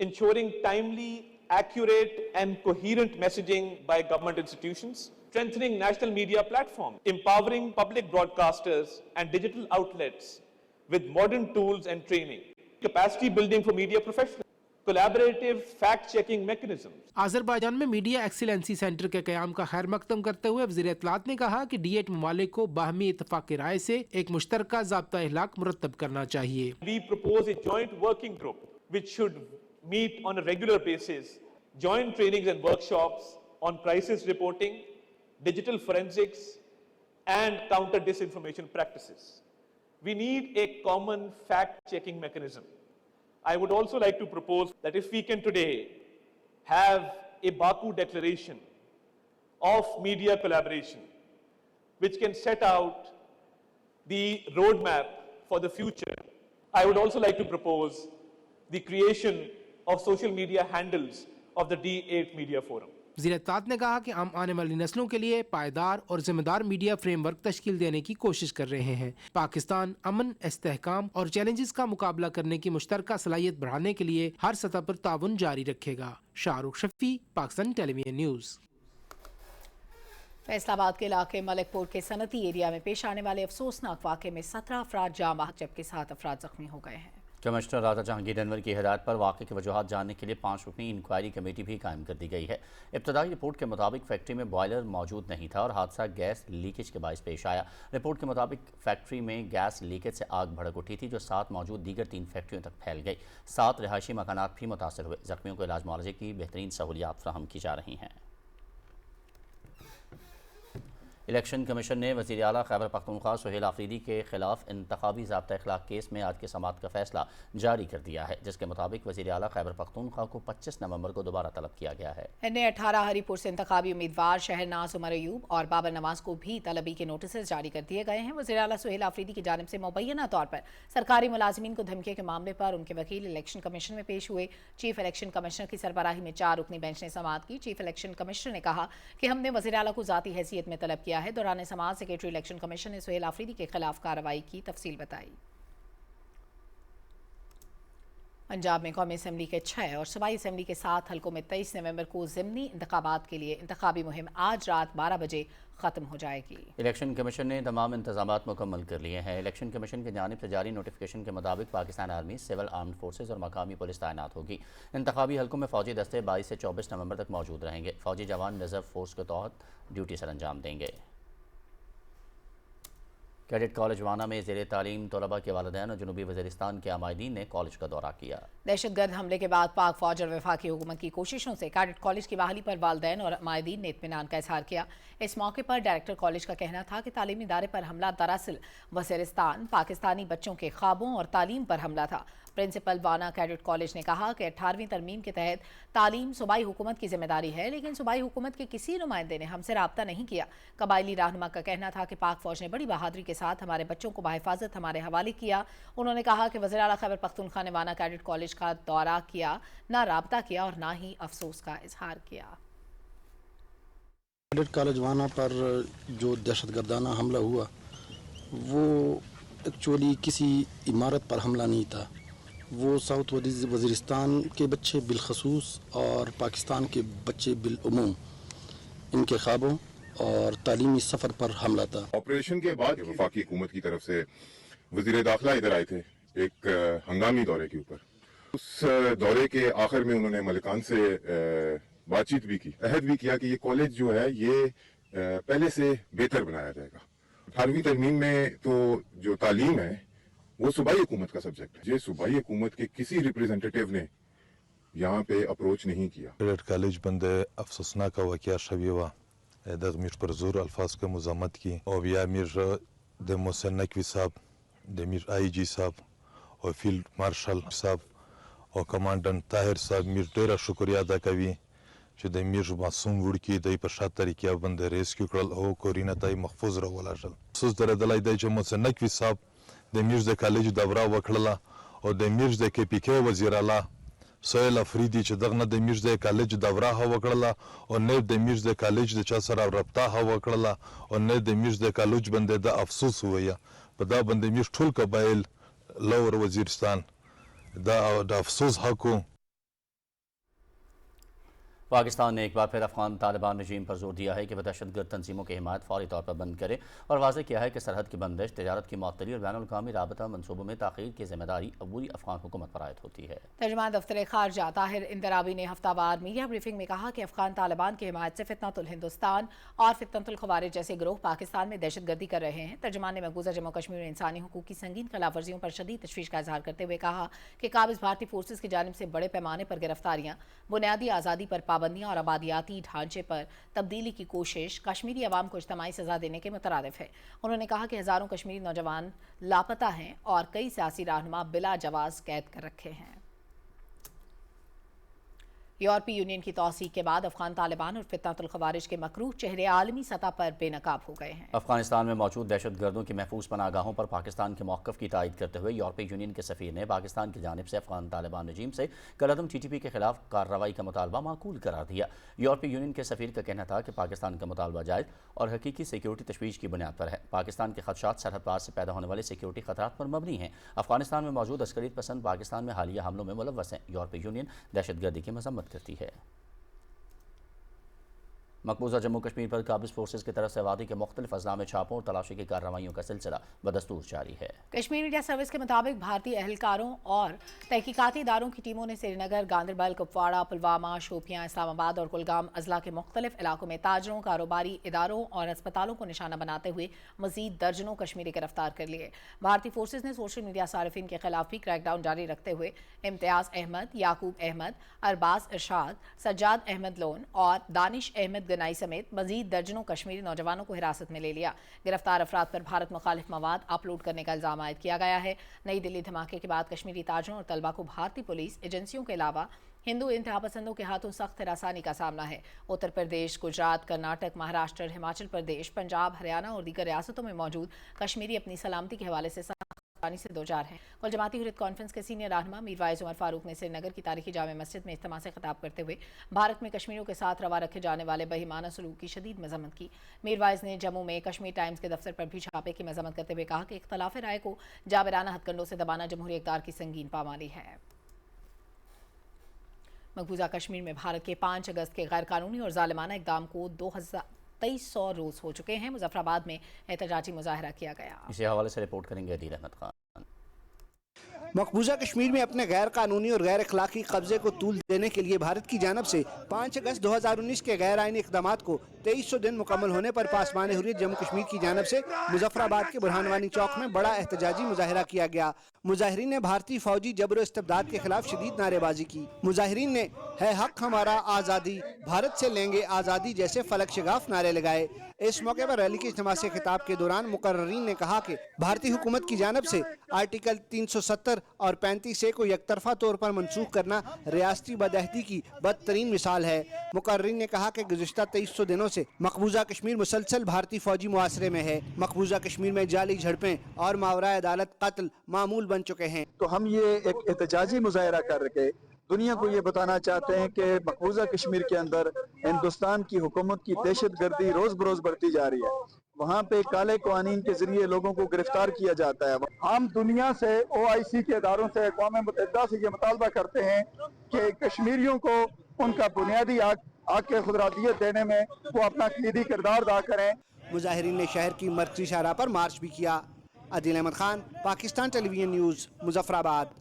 ensuring timely, accurate and coherent messaging by government institutions, strengthening national media platforms, empowering public broadcasters and digital outlets with modern tools and training, capacity building for media professionals, collaborative fact-checking mechanisms. Azerbaijan में media excellency centre के क़याम का खैर मकदम करते हुए वज़ीर इत्तलात ने कहा कि D8 ममालिक को बाहमी इत्तफ़ाक़ राय से एक मुश्तरका ज़ाब्ता अख़लाक़ मुरतब करना चाहिए। We propose a joint working group which should meet on a regular basis, joint trainings and workshops on crisis reporting, digital forensics and counter disinformation practices. We need a common fact-checking mechanism. I would also like to propose that if we can today have a Baku declaration of media collaboration, which can set out the roadmap for the future, I would also like to propose the creation of social media handles of the D8 Media Forum. वज़ीर इत्तलात ने कहा कि हम आने वाली नस्लों के लिए पायदार और जिम्मेदार मीडिया फ्रेमवर्क तश्कील देने की कोशिश कर रहे हैं। पाकिस्तान अमन, इस्तेहकाम और चैलेंजेस का मुकाबला करने की मुश्तरका सलाहियत बढ़ाने के लिए हर सतह पर ताउन जारी रखेगा। Shahrukh Shafi, Pakistan television news. फैसलाबाद के इलाके मलिकपुर के सनती एरिया में पेश आने वाले अफसोसनाक वाक़े में 17 अफराद जाँ बहक जबकि 7 अफराद जख्मी हो गए हैं। कमिश्नर राजा जहांगीर अनवर की हिदायत पर वाक़े की वजूहात जानने के लिए 5 रुकनी इंक्वायरी कमेटी भी कायम कर दी गई है। इब्तदाई रिपोर्ट के मुताबिक फैक्ट्री में बॉयलर मौजूद नहीं था और हादसा गैस लीकेज के बायस पेश आया। रिपोर्ट के मुताबिक फैक्ट्री में गैस लीकेज से आग भड़क उठी थी जो साथ मौजूद दीगर 3 फैक्ट्रियों तक फैल गई। 7 रिहायशी मकानात भी मुतासर हुए। जख्मियों को इलाज मुआवजे की बेहतरीन सहूलियात फराहम की जा रही हैं। इलेक्शन कमीशन ने वज़ीर आला खैबर पख्तूनख्वा सुहेल आफरीदी के खिलाफ इंतखाबी ज़ाब्ता अखलाक केस में आज के समाअत का फैसला जारी कर दिया है, जिसके मुताबिक वज़ीर आला खैबर पख्तूनख्वा को 25 नवंबर को दोबारा तलब किया गया है। इन्हें 18 हरीपुर से इंतखाबी उम्मीदवार शहरनाज उमर अयूब और बाबर नवाज को भी तलबी के नोटिस जारी कर दिए गए हैं। वज़ीर आला सुहेल आफरीदी की जानिब से मुबैना तौर पर सरकारी मुलाजिमीन को धमकी के मामले पर उनके वकील इलेक्शन कमीशन में पेश हुए। चीफ इलेक्शन कमिश्नर की सरबराही में 4 रुकनी बेंच ने समाअत की। चीफ इलेक्शन कमिश्नर ने कहा कि हमने वज़ीर आला को ज़ाती हैसियत में तलब किया है। दौरान समाअत सेक्रेटरी इलेक्शन कमीशन ने सुहेल आफरीदी के खिलाफ कार्रवाई की तफसील बताई। पंजाब में कौमी असम्बली के 6 और सूबाई असम्बली के 7 हलकों में 23 नवंबर को ज़िमनी इंतखाबात के लिए इंतखाबी मुहिम आज रात 12 बजे ख़त्म हो जाएगी। इलेक्शन कमीशन ने तमाम इंतजामात मुकम्मल कर लिए हैं। इलेक्शन कमीशन की जानिब से जारी नोटिफिकेशन के मुताबिक Pakistan army, civil armed forces और मकामी पुलिस तैनात होगी। इंतखाबी हलकों में फ़ौजी दस्ते 22 से 24 नवंबर तक मौजूद रहेंगे। फ़ौजी जवान रिजर्व फोर्स के तहत ड्यूटी सर अंजाम देंगे। कैडेट कॉलेज वाना में ज़ेरे तालीम तलबा के वालिदैन और जनूबी वज़ीरिस्तान के आमादीन ने कॉलेज का दौरा किया। दहशतगर्द हमले के बाद पाक फौज और वफाकी हुकूमत की कोशिशों से कैडेट कॉलेज की बहाली पर वालिदैन और आमादीन ने इत्मीनान का इजहार किया। इस मौके पर डायरेक्टर कॉलेज का कहना था कि तालीमी इदारे पर हमला दरअसल वज़ीरिस्तान, पाकिस्तानी बच्चों के ख्वाबों और तालीम पर हमला था। प्रिंसिपल वाना कैडेट कॉलेज ने कहा कि 18वीं तरमीम के तहत तालीम सूबाई हुकूमत की जिम्मेदारी है, लेकिन सूबाई हुकूमत के किसी नुमाइंदे ने हमसे राब्ता नहीं किया। कबायली रहनुमा का कहना था कि पाक फौज ने बड़ी बहादुरी के साथ हमारे बच्चों को बाहिफाजत हमारे हवाले किया। उन्होंने कहा कि वज़ीर आला खैबर पख्तूनख्वा ने वाना कैडेट कॉलेज का दौरा किया, ना राब्ता किया और ना ही अफसोस का इजहार किया। कैडेट कॉलेज वाना पर जो दहशतगर्दाना हमला हुआ वो एक्चुअली किसी इमारत पर हमला नहीं था। वो साउथ वज़ीरिस्तान के बच्चे बिलखसूस और पाकिस्तान के बच्चे बिलउमूम इनके ख्वाबों और तालीमी सफ़र पर हमला था। ऑपरेशन के बाद वफाकी हुकूमत की तरफ से वज़ीर दाखिला इधर आए थे एक हंगामी दौरे के ऊपर। उस दौरे के आखिर में उन्होंने मलिकान से बातचीत भी की, अहद भी किया कि ये कॉलेज जो है ये पहले से बेहतर बनाया जाएगा। 18वीं तरमीम में तो जो तालीम है वो सूबाई हुकूमत का सब्जेक्ट है। ये सूबाई हुकूमत के किसी रिप्रेजेंटेटिव ने यहाँ पे अप्रोच नहीं किया। कैडेट कॉलेज बंद अफसोसनाक वाक़या शवी हुआ दग मिर पर जोर अल्फाज का मज़ामत की और या मिर द मोहसिन नकवी साहब, द मिर IG साहब और फील्ड मार्शल साहब और कमांडेंट ताहिर साहब मिर डेरा शुक्रिया अदा कवी जो द मिर मासूम वुड़की द पशा तरीक़ा बंद रेस्क्यू करल हो कोरिना ताई महफूज रवला जल सुस दर दलाई द जो मोहसिन नकवी साहब द मिर्ज़ द कॉलेज दौरा वखड़ला और द मिर्ज़ द KPK वज़ीर आला सुहेल आफरीदी च दगना द मिर्ज़ द कॉलेज दौरा हा वखड़ला और ने द मिर्ज़ द कॉलेज द चासरा रब्ता हा वखड़ला और ने द मिर्ज़ द कॉलेज बंदे द अफसोस हुआ पदा बंदे मिर्ज़ ठुल कबाइल लोअर वज़ीरिस्तान द अफसोस हको। पाकिस्तान ने एक बार फिर अफगान तालिबान रजीम पर जोर दिया है कि वह दहशतगर्द तंजीमों की हिमायत फौरी तौर पर बंद करे और वाज़ेह किया है कि सरहद की बंदिश, तजारत की मअतली और बैनुल-अक़वामी राबता मनसूबों में ताख़ीर की जिम्मेदारी अबूरी अफगान हुकूमत पर आयद होती है। तर्जुमान दफ्तर ख़ारजा ताहिर इंदराबी ने हफ्तावार मीडिया ब्रीफिंग में कहा कि अफगान तालिबान की हिमायत से फितनतुल हिंदुस्तान और फितनतुल ख़वारिज जैसे गिरोह पाकिस्तान में दहशतगर्दी कर रहे हैं। तर्जुमान ने मकबूजा जम्मू कश्मीर में इंसानी हुकूक की संगीन खिलाफ वर्जियों पर शदीद तशवीश का इजहार करते हुए कहा कि काबिज़ भारतीय फोर्सेज की जानिब से बड़े पैमाने पर गिरफ्तारियाँ, बुनियादी आज़ादी पर पाबंदियाँ और आबादियाती ढांचे पर तब्दीली की कोशिश कश्मीरी अवाम को इज्तमाई सज़ा देने के मुतरादिफ है। उन्होंने कहा कि हज़ारों कश्मीरी नौजवान लापता हैं और कई सियासी रहनुमा बिला जवाज़ कैद कर रखे हैं। यूरोपीय यूनियन की तौसीक के बाद अफगान तालिबान और फितनतुल ख़वारिज के मकरूह चेहरे आलमी सतह पर बेनकाब हो गए हैं। अफगानिस्तान में मौजूद दहशतगर्दों की महफूज पनाहगाहों पर पाकिस्तान के मौक़िफ़ की तायद करते हुए यूरोपीय यूनियन के सफ़ीर ने पाकिस्तान की जानिब से अफगान तालिबान रजीम से कलअदम TTP के खिलाफ कार्रवाई का मुतालबा माकूल करार दिया। यूरोपीय यूनियन के सफ़ीर का कहना था कि पाकिस्तान का मुतालबा जायज़ और हकीकी सिक्योरिटी तशवीश की बुनियाद पर है। पाकिस्तान के खदशात सरहद पार से पैदा होने वाले सिक्योरिटी खतरात पर मबनी हैं। अफगानिस्तान में मौजूद अस्करियत पसंद पाकिस्तान में हालिया हमलों में मुलव्वस हैं। यूरोपीय यूनियन दहशतगर्दी की मजम्मत करती है। मकबूजा जम्मू कश्मीर पर काबिज फोर्सेज की तरफ से वादी के मुख्तलिफ अजला में छापों और तलाशी की कार्रवाइयों का सिलसिला बदस्तूर जारी है। कश्मीर मीडिया सर्विस के मुताबिक भारतीय अहलकारों और तहकीकाती इदारों की टीमों ने श्रीनगर, गांदरबल, कुपवाड़ा, पुलवामा, शोपियां, इस्लामाबाद और कुलगाम अजला के मुख्तलिफ इलाकों में ताजरों, कारोबारी इदारों और अस्पतालों को निशाना बनाते हुए मजीद दर्जनों कश्मीरी गिरफ्तार कर लिए। भारतीय फोर्सेज ने सोशल मीडिया सार्फिन के खिलाफ भी क्रैकडाउन जारी रखते हुए इम्तियाज अहमद, याकूब अहमद, अरबाज इरशाद, सज्जाद अहमद लोन और दानिश अहमद गनाई समेत मजीद दर्जनों कश्मीरी नौजवानों को हिरासत में ले लिया। गिरफ्तार अफराद पर भारत मुखालिफ मवाद अपलोड करने का इल्जाम आयद किया गया है। नई दिल्ली धमाके के बाद कश्मीरी ताजरों और तलबा को भारतीय पुलिस एजेंसियों के अलावा हिंदू इंतहा पसंदों के हाथों सख्त हिरासानी का सामना है। उत्तर प्रदेश, गुजरात, कर्नाटक, महाराष्ट्र, हिमाचल प्रदेश, पंजाब, हरियाणा और दीगर रियासतों में मौजूद कश्मीरी अपनी सलामती के हवाले से से दो चार हैं। कल जमाती हुर्रियत कॉन्फ्रेंस के सीनियर रहनुमा मीरवाइज उमर फारूक ने श्रीनगर की तारीखी जामे मस्जिद में इज्तिमा से खिताब करते हुए भारत में कश्मीरियों के साथ रवा रखे जाने वाले बेईमाना सलूक की शदीद मजम्मत की। मीरवाइज ने जम्मू में कश्मीर टाइम्स के दफ्तर पर भी छापे की मजम्मत करते हुए कहा कि इख्तलाफ राय को जाबिराना हथकंडों से दबाना जमहूरी इक़्तिदार की संगीन पामाली है। मकबूजा कश्मीर में भारत के 5 अगस्त के गैर कानूनी और जालिमाना इक़दाम को 2300 रोज हो चुके हैं। मुजफ्फराबाद में एहतजाजी मुजाहरा किया गया। इसी हवाले से रिपोर्ट करेंगे अदील अहमद खान। मकबूजा कश्मीर में अपने गैर कानूनी और गैर अखलाकी कब्जे को तूल देने के लिए भारत की जानब से 5 अगस्त 2019 के गैर आईनी इक़दामात को 2300 दिन मुकम्मल होने पर पासमान हुर्रियत जम्मू कश्मीर की जानब से मुजफ्फराबाद के बुरहानवानी चौक में बड़ा एहतजाजी मुजाहरा किया गया। मुजाहिरीन ने भारतीय फौजी जबर इस्तिबदाद के खिलाफ शदीद नारेबाजी की। मुजाहिरीन ने है हक हमारा आज़ादी, भारत से लेंगे आज़ादी जैसे फलक शगाफ नारे लगाए। इस मौके पर रैली के इज्तिमा से खिताब के दौरान मुकर्ररीन ने कहा कि भारतीय हुकूमत की जानब से आर्टिकल 370 और 35A को यकतरफा तौर पर मनसूख करना रियासती बदअहदी की बदतरीन मिसाल है। मुकर्ररीन ने कहा कि गुज़िश्ता 2300 दिनों से मकबूजा कश्मीर मुसलसल भारतीय फौजी मुआसरे में है। मकबूजा कश्मीर में जाली झड़पें और मावरा अदालत कत्ल मामूल बन चुके हैं। तो हम ये एक एहतजाजी मुजाहरा करके दुनिया को ये बताना चाहते हैं कि मकबूजा कश्मीर के अंदर हिंदुस्तान की हुकूमत की दहशतगर्दी रोज बरोज बढ़ती जा रही है। वहाँ पे काले कानून के जरिए लोगों को गिरफ्तार किया जाता है। हम दुनिया से OIC के इदारों से अक़वाम मुत्तहिदा से ये मुतालबा करते हैं कि कश्मीरियों को उनका बुनियादी हक के खुदरादियत देने में वो अपना कलीदी किरदार अदा करें। मुजाहिरीन ने शहर की मरकजी शाहराह पर मार्च भी किया। Adeel Ahmed Khan, Pakistan television news, Muzaffarabad.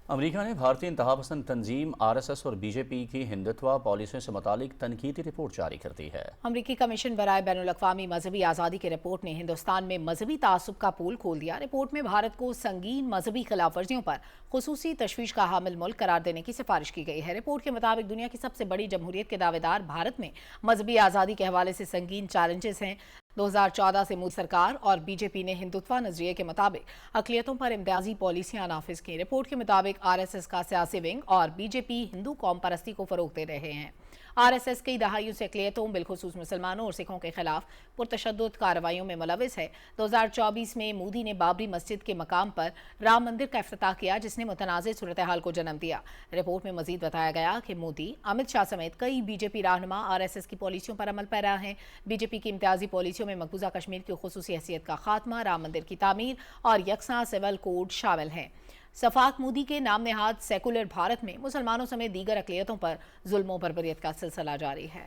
America ने भारतीय इंतहा पसंद तंजीम RSS और BJP की हिंदुत्व पॉलिसियों से मुतालिक तनकीदी रिपोर्ट जारी कर दी है। अमरीकी कमीशन बराए बैनुल-अक़वामी मजहबी आज़ादी की रिपोर्ट ने हिंदुस्तान में मजहबी तासुब का पोल खोल दिया। रिपोर्ट में भारत को संगीन मजहबी खिलाफ वर्जियों पर खुसूसी तशवीश का हामिल मुल्क करार देने की सिफारिश की गई है। रिपोर्ट के मुताबिक दुनिया की सबसे बड़ी जमहूरियत के दावेदार भारत में मजहबी आज़ादी के हवाले से संगीन चैलेंजेस हैं। 2014 से मोदी सरकार और BJP ने हिंदुत्व नजरिए के मुताबिक अक़लियतों पर इम्तियाजी पॉलिसियां नाफिज की। रिपोर्ट के मुताबिक RSS का सियासी विंग और BJP हिंदू कौम परस्ती को फरोग दे रहे हैं। RSS कई दहाइयों से अक़लियतों बिलखुसूस मुसलमानों और सिखों के खिलाफ पुरतशद्दुद कार्रवाइयों में मुलविस है। 2024 में मोदी ने बाबरी मस्जिद के मकाम पर राम मंदिर का इफ्तिताह किया, जिसने मुतनाज़ सूरत हाल को जन्म दिया। रिपोर्ट में मजीद बताया गया कि मोदी, अमित शाह समेत कई BJP रहनुमा RSS की पॉलिसियों पर अमल पैरा हैं। BJP की इम्तियाजी पॉलिसियों में मकबूजा कश्मीर की खुसूसी हैसियत का खात्मा, राम मंदिर की तामीर और यकसा सिविल कोड शामिल हैं। सफाक मोदी के नाम नेहाद सेकुलर भारत में मुसलमानों समेत दीगर अक़लियतों पर जुल्म बर्बरियत का सिलसिला जारी है।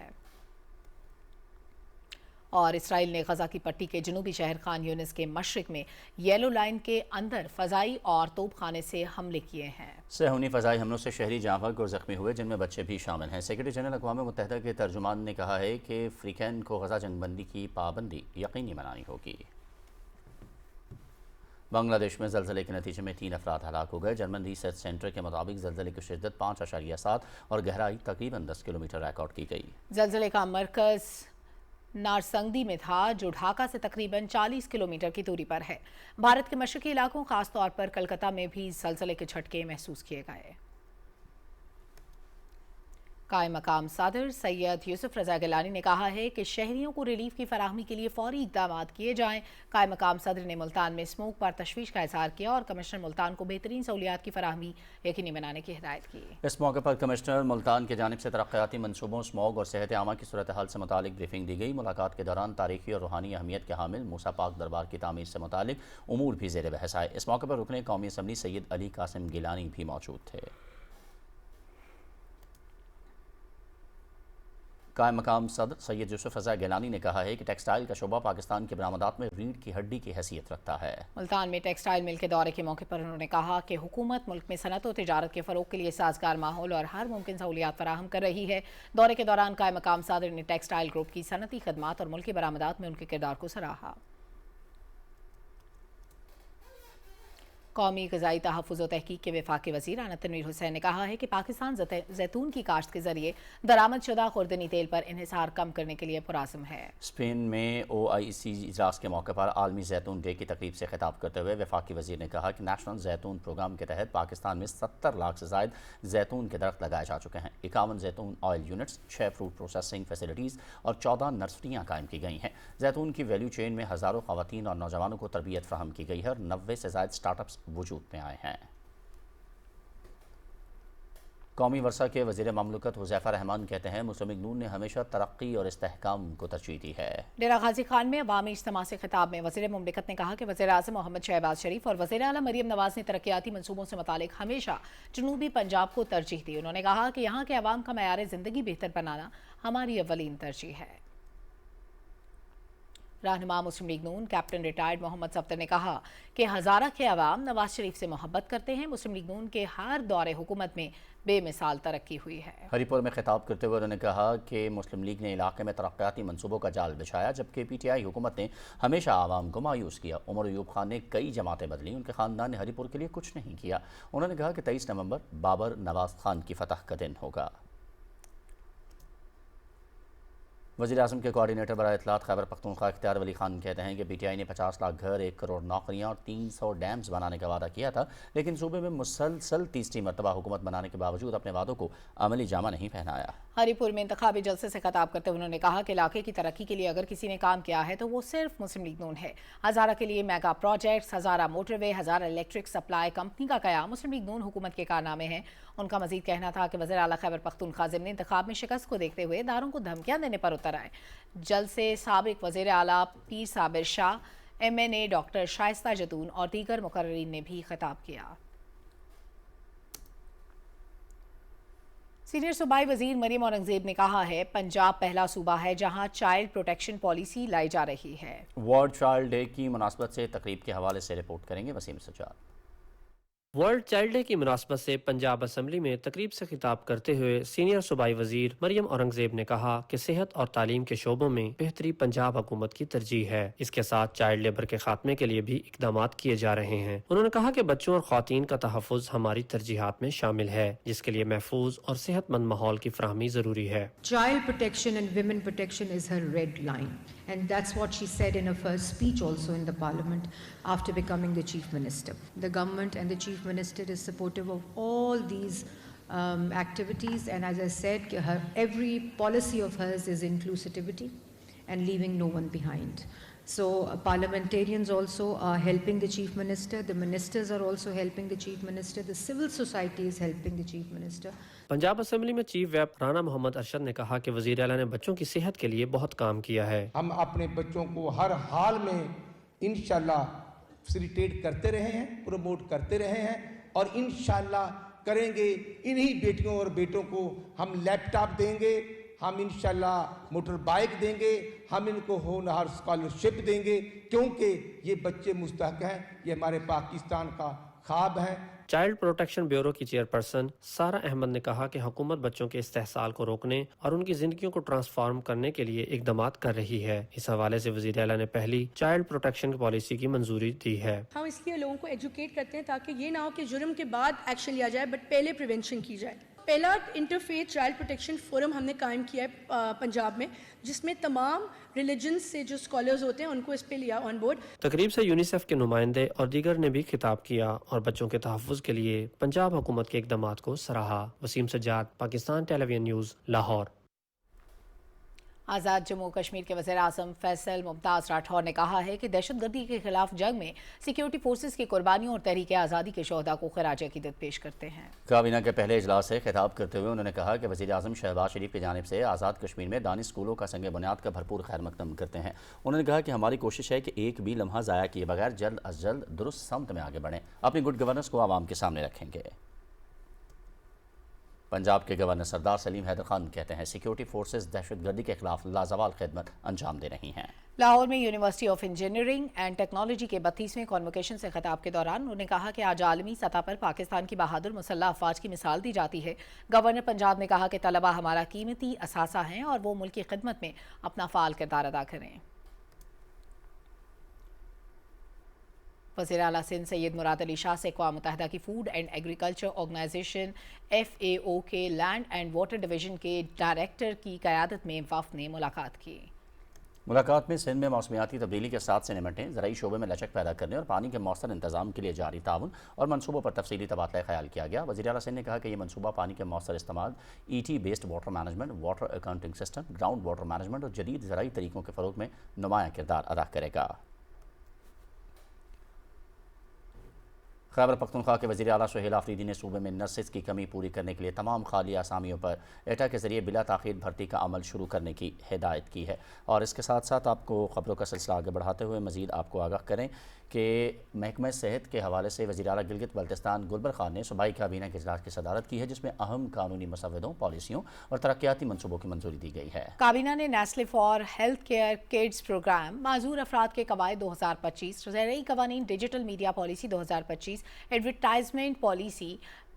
और इसराइल ने गजा की पट्टी के जनूबी शहर खान यूनिस के मशरिक में येलो लाइन के अंदर फ़ज़ाई और तोपखाने से हमले किए हैं। सहूनी फ़ज़ाई हमलों से शहरी जाँबाज और ज़ख्मी हुए, जिनमें बच्चे भी शामिल हैं। सेक्रेटरी जनरल अक़वाम मुत्तहिदा के तर्जुमान ने कहा है कि फ्रीकैन को गजा जंगबंदी की पाबंदी यकीनी बनानी होगी। बांग्लादेश में ज़लज़ले के नतीजे में 3 अफराद हलाक हो गए। जर्मन रिसर्च सेंटर के मुताबिक ज़लज़ले की शिद्दत 5.7 और गहराई तकरीबन 10 किलोमीटर रिकॉर्ड की गई। ज़लज़ले का मरकज़ नारसंगदी में था, जो ढाका से तकरीबन 40 किलोमीटर की दूरी पर है। भारत के मशरक़ी इलाकों, खास तौर पर कलकत्ता में भी ज़लज़ले के झटके महसूस किए गए। कायम मकाम सदर सैयद यूसुफ रज़ा गिलानी ने कहा है कि शहरियों को रिलीफ की फराहमी के लिए फौरी इक़दाम किए जाएँ। कायम मकाम सदर ने मुल्तान में स्मोक पर तशवीश का इज़हार किया और कमिश्नर मुल्तान को बेहतरीन सहूलियात की फराहमी यकीनी बनाने की हिदायत की। इस मौके पर कमिश्नर मुल्तान की जानिब से तरक्याती मनसूबों, स्मोक और सेहत आमा की सूरत हाल से मुतालिक ब्रीफिंग दी गई। मुलाकात के दौरान तारीखी और रूहानी अहमियत के हामिल मूसा पाक दरबार की तामीर से मुतालिक उमूर भी ज़ेर बहस आए। इस मौके पर रुकने कौमी असम्बली सैयद अली कासिम गिलानी भी मौजूद थे। قائم مقام صدر سید یوسف رضا گیلانی نے کہا ہے کہ ٹیکسٹائل کا شعبہ پاکستان کے برآمدات میں ریڑھ کی ہڈی کی حیثیت رکھتا ہے۔ ملتان میں ٹیکسٹائل مل کے دورے کے موقع پر انہوں نے کہا کہ حکومت ملک میں صنعت و تجارت کے فروغ کے لیے سازگار ماحول اور ہر ممکن سہولیات فراہم کر رہی ہے۔ دورے کے دوران قائم مقام صدر نے ٹیکسٹائل گروپ کی صنعتی خدمات اور ملکی برآمدات میں ان کے کردار کو سراہا۔ قومی غذائی تحفظ و تحقیق کے وفاقی وزیر رانا تنویر حسین نے کہا ہے کہ پاکستان زیتون کی کاشت کے ذریعے درآمد شدہ خوردنی تیل پر انحصار کم کرنے کے لیے پرعزم ہے۔ اسپین میں OIC اجلاس کے موقع پر عالمی زیتون ڈے کی تقریب سے خطاب کرتے ہوئے وفاقی وزیر نے کہا کہ نیشنل زیتون پروگرام کے تحت پاکستان میں 70 لاکھ سے زائد زیتون کے درخت لگائے جا چکے ہیں۔ 51 زیتون oil units, 6 fruit processing facilities اور 14 نرسریاں قائم کی گئی ہیں۔ زیتون کی ویلیو چین میں ہزاروں خواتین اور نوجوانوں کو تربیت فراہم کی گئی ہے اور 90 سے زائد سٹارٹ اپس وجود میں آئے ہیں۔ قومی ورثہ کے وزیر مملکت حذیفہ رحمان کہتے ہیں مسلم لیگ نون نے ہمیشہ ترقی اور استحکام کو ترجیح دی ہے۔ ڈیرہ غازی خان میں عوامی اجتماع سے خطاب میں وزیر مملکت نے کہا کہ وزیر اعظم محمد شہباز شریف اور وزیر اعلیٰ مریم نواز نے ترقیاتی منصوبوں سے متعلق ہمیشہ جنوبی پنجاب کو ترجیح دی۔ انہوں نے کہا کہ یہاں کے عوام کا معیار زندگی بہتر بنانا ہماری اولین ترجیح ہے۔ رہنما مسلم لیگ نون کیپٹن ریٹائرڈ محمد صفدر نے کہا کہ ہزارہ کے عوام نواز شریف سے محبت کرتے ہیں۔ مسلم لیگ نون کے ہر دور حکومت میں بے مثال ترقی ہوئی ہے۔ ہری پور میں خطاب کرتے ہوئے انہوں نے کہا کہ مسلم لیگ نے علاقے میں ترقیاتی منصوبوں کا جال بچھایا جبکہ PTI حکومت نے ہمیشہ عوام کو مایوس کیا۔ عمر ایوب خان نے کئی جماعتیں بدلی، ان کے خاندان نے ہری پور کے لیے کچھ نہیں کیا۔ انہوں نے کہا کہ 23 نومبر بابر نواز خان کی فتح کا دن ہوگا۔ وزیر اعظم کے کوارڈینیٹر برائے اطلاعات خیبر پختونخوا اختیار ولی خان کہتے ہیں کہ PTI نے 50 لاکھ گھر، 1 کروڑ نوکریاں اور 300 ڈیمز بنانے کا وعدہ کیا تھا، لیکن صوبے میں مسلسل تیسری مرتبہ حکومت بنانے کے باوجود اپنے وعدوں کو عملی جامہ نہیں پہنایا۔ ہری پور میں انتخابی جلسے سے خطاب کرتے ہوئے انہوں نے کہا کہ علاقے کی ترقی کے لیے اگر کسی نے کام کیا ہے تو وہ صرف مسلم لیگ نون ہے۔ ہزارہ کے لیے میگا پروجیکٹس، ہزارہ موٹر وے، ہزارہ الیکٹرک سپلائی کمپنی کا قیام مسلم لیگ نون حکومت کے کارنامے ہیں۔ ان کا مزید کہنا تھا کہ وزیر اعلیٰ خیبر پختونخوا ضمن انتخاب میں شکست کو دیکھتے ہوئے اداروں کو دھمکیاں دینے پر اتر آئے۔ جلسے سابق وزیر اعلیٰ پیر صابر شاہ، MNA ڈاکٹر شائستہ جتون اور دیگر مقررین نے بھی خطاب کیا۔ سینئر صوبائی وزیر مریم اورنگزیب نے کہا ہے پنجاب پہلا صوبہ ہے جہاں چائلڈ پروٹیکشن پالیسی لائی جا رہی ہے۔ ورلڈ چائلڈ ڈے کی مناسبت سے تقریب کے حوالے سے رپورٹ کریں گے Waseem Sajjad. World child day کی مناسبت سے پنجاب اسمبلی میں تقریب سے خطاب کرتے ہوئے سینئر صوبائی وزیر مریم اورنگزیب نے کہا کہ صحت اور تعلیم کے شعبوں میں بہتری پنجاب حکومت کی ترجیح ہے۔ اس کے ساتھ چائلڈ لیبر کے خاتمے کے لیے بھی اقدامات کیے جا رہے ہیں۔ انہوں نے کہا کہ بچوں اور خواتین کا تحفظ ہماری ترجیحات میں شامل ہے، جس کے لیے محفوظ اور صحت مند ماحول کی فراہمی ضروری ہے۔ Child protection and women protection is her red line. And that's what she said in her first speech also in the parliament after becoming the chief minister. The government and the chief minister is supportive of all these activities, and as I said, every policy of hers is inclusivity and leaving no one behind. So parliamentarians also are helping the chief minister, the ministers are also helping the chief minister, the civil society is helping the chief minister. Punjab assembly میں chief weep Rana محمد ارشد نے کہا کہ وزیر اعلیٰ نے بچوں کی صحت کے لیے بہت کام کیا ہے۔ ہم اپنے بچوں کو ہر حال میں انشاءاللہ فیسیلیٹیٹ کرتے رہے ہیں، پروموٹ کرتے رہے ہیں اور انشاءاللہ کریں گے۔ انہی بیٹیوں اور بیٹوں کو ہم لیپ ٹاپ دیں گے، ہم انشاءاللہ موٹر بائک دیں گے، ہم ان کو ہونہار اسکالرشپ دیں گے، کیونکہ یہ بچے مستحق ہیں، یہ ہمارے پاکستان کا خواب ہے۔ چائلڈ پروٹیکشن بیورو کی چیئرپرسن سارہ احمد نے کہا کہ حکومت بچوں کے استحصال کو روکنے اور ان کی زندگیوں کو ٹرانسفارم کرنے کے لیے اقدامات کر رہی ہے۔ اس حوالے سے وزیر اعلیٰ نے پہلی چائلڈ پروٹیکشن پالیسی کی منظوری دی ہے۔ ہم اس لیے لوگوں کو ایجوکیٹ کرتے ہیں تاکہ یہ نہ ہو کہ جرم کے بعد ایکشن لیا جائے، بٹ پہلے پریونشن کی جائے۔ پہلا انٹرفیتھ چائلڈ پروٹیکشن فورم ہم نے قائم کیا ہے پنجاب میں، جس میں تمام ریلیجنز سے جو اسکالرز ہوتے ہیں ان کو اس پہ لیا آن بورڈ۔ تقریب سے یونیسیف کے نمائندے اور دیگر نے بھی خطاب کیا اور بچوں کے تحفظ کے لیے پنجاب حکومت کے اقدامات کو سراہا۔ وسیم سجاد، پاکستان ٹیلی ویژن نیوز، لاہور۔ آزاد جموں کشمیر کے وزیر اعظم فیصل ممتاز راٹھور نے کہا ہے کہ دہشت گردی کے خلاف جنگ میں سیکیورٹی فورسز کی قربانیوں اور تحریک آزادی کے شہداء کو خراج عقیدت پیش کرتے ہیں۔ کابینہ کے پہلے اجلاس سے خطاب کرتے ہوئے انہوں نے کہا کہ وزیر اعظم شہباز شریف کی جانب سے آزاد کشمیر میں دانش اسکولوں کا سنگ بنیاد کا بھرپور خیر مقدم کرتے ہیں۔ انہوں نے کہا کہ ہماری کوشش ہے کہ ایک بھی لمحہ ضائع کیے بغیر جلد از جلد درست سمت میں آگے بڑھیں، اپنی گڈ گورننس کو عوام کے سامنے رکھیں گے۔ पंजाब के गवर्नर सरदार सलीम हैदर खान कहते हैं सिक्योरिटी फोर्सेस दहशतगर्दी के खिलाफ लाजवाल खिदमत अंजाम दे रही हैं। लाहौर में university of engineering and technology के 32वें कॉन्वोकेशन से खिताब के दौरान उन्होंने कहा कि आज आलमी सतह पर पाकिस्तान की बहादुर मुसल्लह अफवाज की मिसाल दी जाती है। गवर्नर पंजाब ने कहा कि तलबा हमारा कीमती असासा हैं और वो मुल्क की खिदमत में अपना फाल किरदार अदा करें। वज़ीर आला सिंध सैयद मुराद अली शाह से अक़वाम मुत्तहिदा की food and agriculture organization FAO के लैंड एंड वाटर डिवीज़न के डायरेक्टर की क़यादत में वफ़द ने मुलाकात की। मुलाकात में सिंध में मौसमियाती तब्दीली के साथ से निमटने, ज़राई शोबे में लचक पैदा करने और पानी के मौसर इंतजाम के लिए जारी ताउन और मनसूबों पर तफसीली तबादला ख्याल किया गया। वज़ीर आला सिंध ने कहा कि यह मनसूबा पानी के मौसर इस्तेमाल, ET based water management, water accounting system, ground water management और जदीद ज़राई तरीक़ों के फ़रोग़ में नुमायाँ किरदार अदा करेगा। खैबर पख्तूनख्वा के वज़ीर आला सुहेल आफरीदी ने सूबे में नर्सेस की कमी पूरी करने के लिए तमाम खाली आसामियों पर एटा के ज़रिए बिला ताख़ीर भर्ती का अमल शुरू करने की हिदायत की है। और इसके साथ साथ आपको ख़बरों का सिलसिला आगे बढ़ाते हुए मज़ीद आपको आगाह करें कि महकमा सेहत के हवाले से वज़ीर आला गिलगित बल्तिस्तान गुलबर खान ने सूबाई काबीना के इजलास की सदारत की है, जिसमें अहम कानूनी मसवदों, पॉलिसियों और तरक्याती मनसूबों की मंजूरी दी गई है। काबीना ने Nestle for health care kids program, माजूर अफराद के कवायद 2025, ज़राई कवानीन, digital media policy 2025, advertisement policy,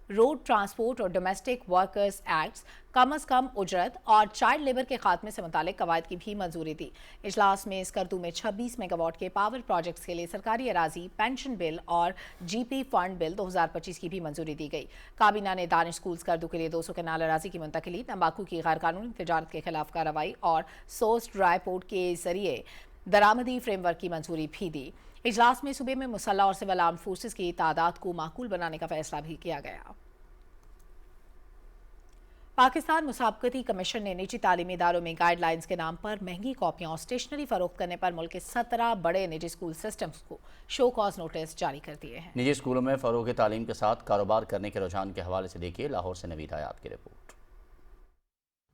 road transport और डोमेस्टिक वर्कर्स एक्ट्स, कम अज़ कम उजरत और चाइल्ड लेबर के खात्मे से मुतालिक कवायद की भी मंजूरी दी। इजलास में स्कर्दू में 26 मेगावाट के पावर प्रोजेक्ट्स के लिए सरकारी अराजी, पेंशन बिल और GP फंड बिल 2025 की भी मंजूरी दी गई। काबीना ने दानिश स्कूल स्कर्दू के लिए 200 कनाल अराजी की मुंतकिली, तंबाकू की गैर कानूनी तिजारत के खिलाफ कार्रवाई और सोर्स ड्राई पोर्ट के जरिए दरामदी फ्रेमवर्क की मंजूरी भी दी। इजलास में सूबे में मुसल्लह और सिविल आर्म्ड फोर्सेस की तादाद को माकूल बनाने का फैसला भी किया गया। पाकिस्तान मुसाबकती कमीशन ने निजी तालीमी इदारों में गाइडलाइंस के नाम पर महंगी कॉपियां और स्टेशनरी फरोख्त करने पर मुल्क के 17 बड़े निजी स्कूल सिस्टम्स को शो कॉज नोटिस जारी कर दिए हैं। निजी स्कूलों में फ़रोग़ तालीम के साथ कारोबार करने के रुझान के हवाले से देखिए लाहौर से नवीद हयात की रिपोर्ट।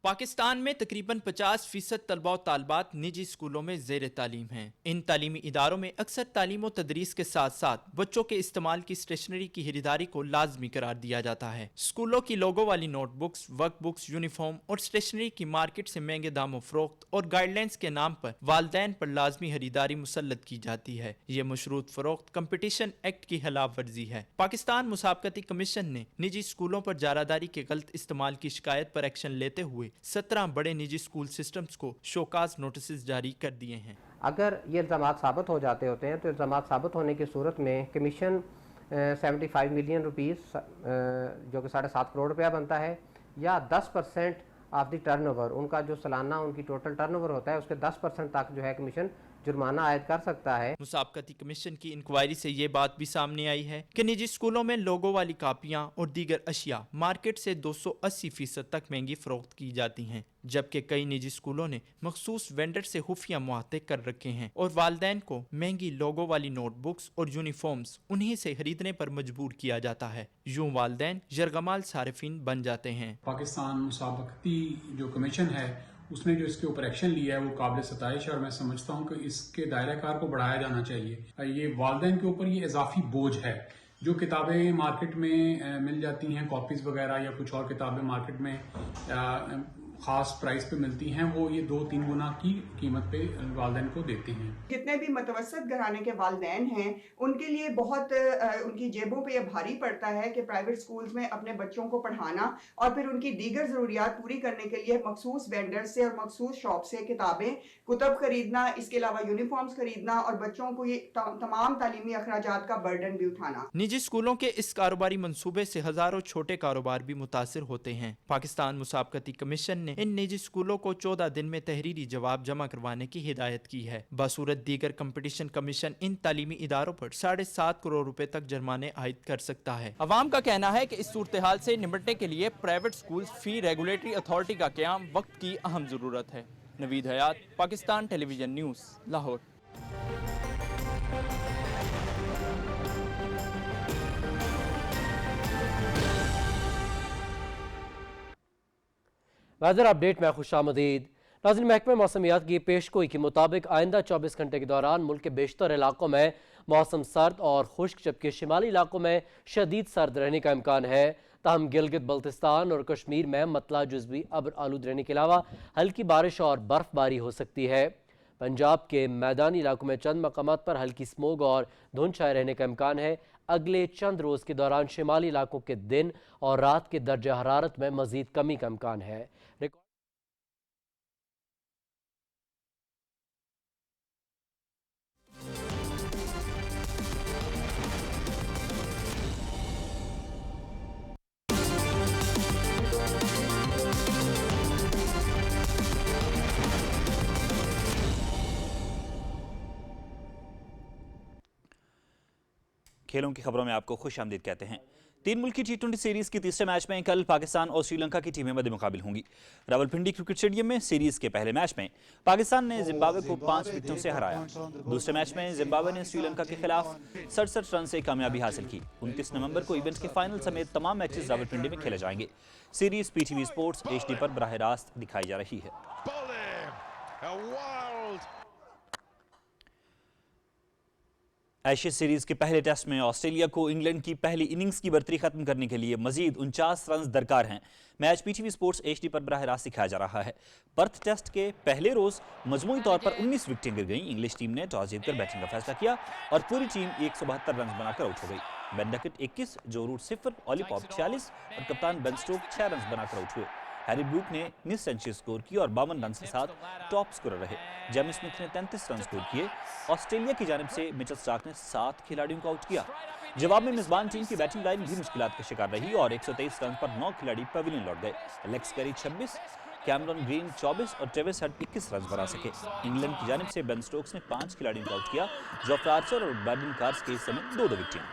पाकिस्तान में तकरीबन 50% तलबा और तालबात निजी स्कूलों में ज़ेर तालीम हैं। इन तालीमी इदारों में अक्सर तालीम और तदरीस के साथ साथ बच्चों के इस्तेमाल की स्टेशनरी की खरीदारी को लाजमी करार दिया जाता है। स्कूलों की लोगो वाली नोटबुक्स, वर्कबुक्स, यूनिफॉर्म और स्टेशनरी की मार्केट से महंगे दामों फरोख्त और गाइडलाइंस के नाम पर वालिदैन पर लाजमी खरीदारी मुसल्लत की जाती है। ये मशरूत फरोख्त कंपटीशन एक्ट की खिलाफ वर्जी है। पाकिस्तान मुसाबकती कमीशन ने निजी स्कूलों पर जारादारी के गलत इस्तेमाल की शिकायत पर एक्शन लेते हुए 17 बड़े निजी स्कूल सिस्टम्स को शोकाज नोटिस जारी कर दिए हैं। अगर ये इल्ज़ाम साबित हो जाते होते हैं तो इल्ज़ाम साबित होने की सूरत में कमीशन 75 मिलियन रुपीस जो कि 7.5 करोड़ रुपया बनता है, या 10% ऑफ द टर्नओवर, उनका जो सालाना उनकी टोटल टर्नओवर होता है उसके 10% तक जो है कमीशन जुर्माना आयद कर सकता है। मुसाबकती कमीशन की इंक्वायरी से ये बात भी सामने आई है कि निजी स्कूलों में लोगो वाली कापियां और दीगर अशिया मार्केट से 280% तक महंगी फरोख्त की जाती हैं, जबकि कई निजी स्कूलों ने मखसूस वेंडर से खुफिया मुआहदे कर रखे हैं और वालिदैन को महंगी लोगो वाली नोटबुक्स और यूनिफॉर्म्स उन्हीं से खरीदने पर मजबूर किया जाता है। यूं वालिदैन यरगमाल सारिफीन बन जाते हैं। पाकिस्तान मुसाबकती जो कमीशन है उसने जो इसके ऊपर एक्शन लिया है वो काबिल सताइश है और मैं समझता हूँ कि इसके दायरा कार को बढ़ाया जाना चाहिए। ये वालिदैन के ऊपर ये इजाफी बोझ है। जो किताबें मार्केट में मिल जाती हैं, कॉपीज वगैरह या कुछ और किताबें मार्केट में खास प्राइस पे मिलती हैं, वो ये 2-3 गुना की कीमत पे वालिदैन को देते हैं। जितने भी मतवसत घराने के वालिदैन हैं उनके लिए बहुत उनकी जेबों पे ये भारी पड़ता है कि प्राइवेट स्कूल्स में अपने बच्चों को पढ़ाना और फिर उनकी दीगर ज़रूरियात पूरी करने के लिए मखसूस वेंडर से और मखसूस शॉप से किताबें, कुतब खरीदना, इसके अलावा यूनिफॉर्म्स खरीदना और बच्चों को ये तमाम तालीमी अखराजात का बर्डन भी उठाना। निजी स्कूलों के इस कारोबारी मंसूबे से हजारों छोटे कारोबार भी मुतासिर होते हैं। पाकिस्तान मुसाबकती कमीशन इन निजी स्कूलों को 14 दिन में तहरीरी जवाब जमा करवाने की हिदायत की है। बसूरत दीगर कंपटीशन कमीशन इन तालीमी इदारों पर 7.5 करोड़ रुपए तक जुर्माने आयद कर सकता है। अवाम का कहना है कि इस सूरत हाल से निपटने के लिए private school fee regulatory authority का क़याम वक्त की अहम ज़रूरत है। Naveed Hayat, Pakistan television news, Lahore. Weather update में खुशामदीद। नाज़रीन, महकमे मौसमियात की पेशगोई के मुताबिक आइंदा 24 घंटे के दौरान मुल्क के बेशतर इलाकों में मौसम सर्द और खुश्क, जबकि शिमाली इलाकों में शदीद सर्द रहने का इम्कान है। تاہم گلگت بلتستان اور کشمیر میں مطلع جزوی ابر آلود رہنے کے علاوہ ہلکی بارش اور برف باری ہو سکتی ہے۔ پنجاب کے میدانی علاقوں میں چند مقامات پر ہلکی سموگ اور دھند چھائے رہنے کا امکان ہے۔ اگلے چند روز کے دوران شمالی علاقوں کے دن اور رات کے درجہ حرارت میں مزید کمی کا امکان ہے۔ کھیلوں کی خبروں میں آپ کو خوش آمدید کہتے ہیں۔ 3 ملکی T20 سیریز کی تیسرے میچ میں کل پاکستان اور سری لنکا کی ٹیمیں مد مقابل ہوں گی۔ راولپنڈی کرکٹ اسٹیڈیم میں سیریز کے پہلے میچ میں پاکستان نے زمبابوے کو 5 وکٹوں سے ہرایا۔ دوسرے میچ میں زمبابوے نے سری لنکا کے خلاف 67 رن سے کامیابی حاصل کی۔ 29 نومبر کو ایونٹ کے فائنل سمیت تمام میچز راولپنڈی میں کھیلے جائیں گے۔ سیریز PTV اسپورٹس HD پر براہ راست دکھائی جا رہی ہے۔ ایشیا سیریز کے پہلے ٹیسٹ میں آسٹریلیا کو انگلینڈ کی پہلی اننگز کی برتری ختم کرنے کے لیے مزید 49 رنز درکار ہیں۔ میچ PTV اسپورٹس HD پر براہ راست دکھایا جا رہا ہے۔ پرتھ ٹیسٹ کے پہلے روز مجموعی طور پر 19 وکٹیں گر گئیں۔ انگلش ٹیم نے ٹاس جیت کر بیٹنگ کا فیصلہ کیا اور پوری ٹیم 172 رنز بنا کر آؤٹ ہو گئی۔ بین ڈکٹ 21، جو روٹ 0، اولی پاپ 46 اور کپتان بین سٹوک 6 رنز بنا کر آؤٹ ہوئے۔ ہیری بروک نے 19 سینچری سکور کی اور 52 رنز کے ساتھ ٹاپ سکورر رہے۔ جیمی سمتھ نے 33 رن سکور کیے۔ آسٹریلیا کی جانب سے مچل سٹارک نے 7 کھلاڑیوں کو آؤٹ کیا۔ جواب میں میزبان ٹیم کی بیٹنگ لائن بھی مشکلات کا شکار رہی اور 123 رن پر 9 کھلاڑی پیویلین لوٹ گئے۔ الیکس کیری 26، کیمرون گرین 24 اور ٹریوس ہیڈ 21 رنز بنا سکے۔ انگلینڈ کی جانب سے بین سٹوکس نے 5 کھلاڑیوں کو آؤٹ کیا۔ جوفرا آرچر اور برینڈن کارس کے سمیت 2 وکٹیں۔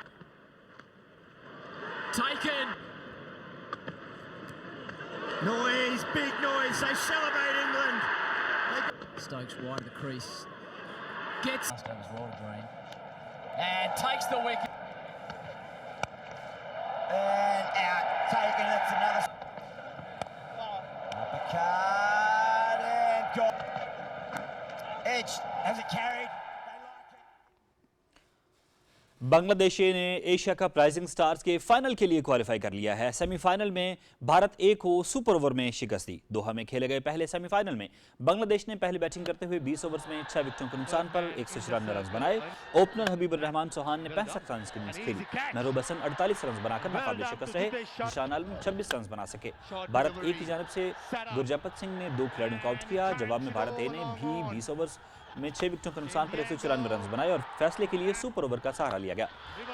Noise, big noise, they celebrate England. Stokes wide of the crease. Gets Stokes roll green. And takes the wicket. And out. Taken, it's another. Uppercut and got. Edge has it carried. بنگلہ دیش نے Asia cup rising stars کے final کے لیے qualify کر لیا ہے۔ Semi final میں Bharat A کو سپر اوور میں شکست دی۔ دوحہ میں کھیلے گئے پہلے سیمی فائنل میں بنگلہ دیش نے پہلی بیٹنگ کرتے ہوئے 20 اوورز میں 6 وکٹوں کے نقصان پر 194 رنز بنائے۔ اوپنر حبیب الرحمان چوہان نے 65 رنز کی اننگز کھیلی۔ محروب حسن 48 رنز بنا کر ناقابل شکست رہے۔ نشان عالم 26 رنز بنا سکے۔ بھارت A کی جانب سے گرجاپت سنگھ نے 2 کھلاڑیوں کو آؤٹ کیا۔ جواب میں بھارت A نے بھی 20 اوورز میں 6 وکٹوں کے نقصان پر 194 رنز بنائے اور فیصلے کے لیے سپر اوور کا سہارا لیا گیا۔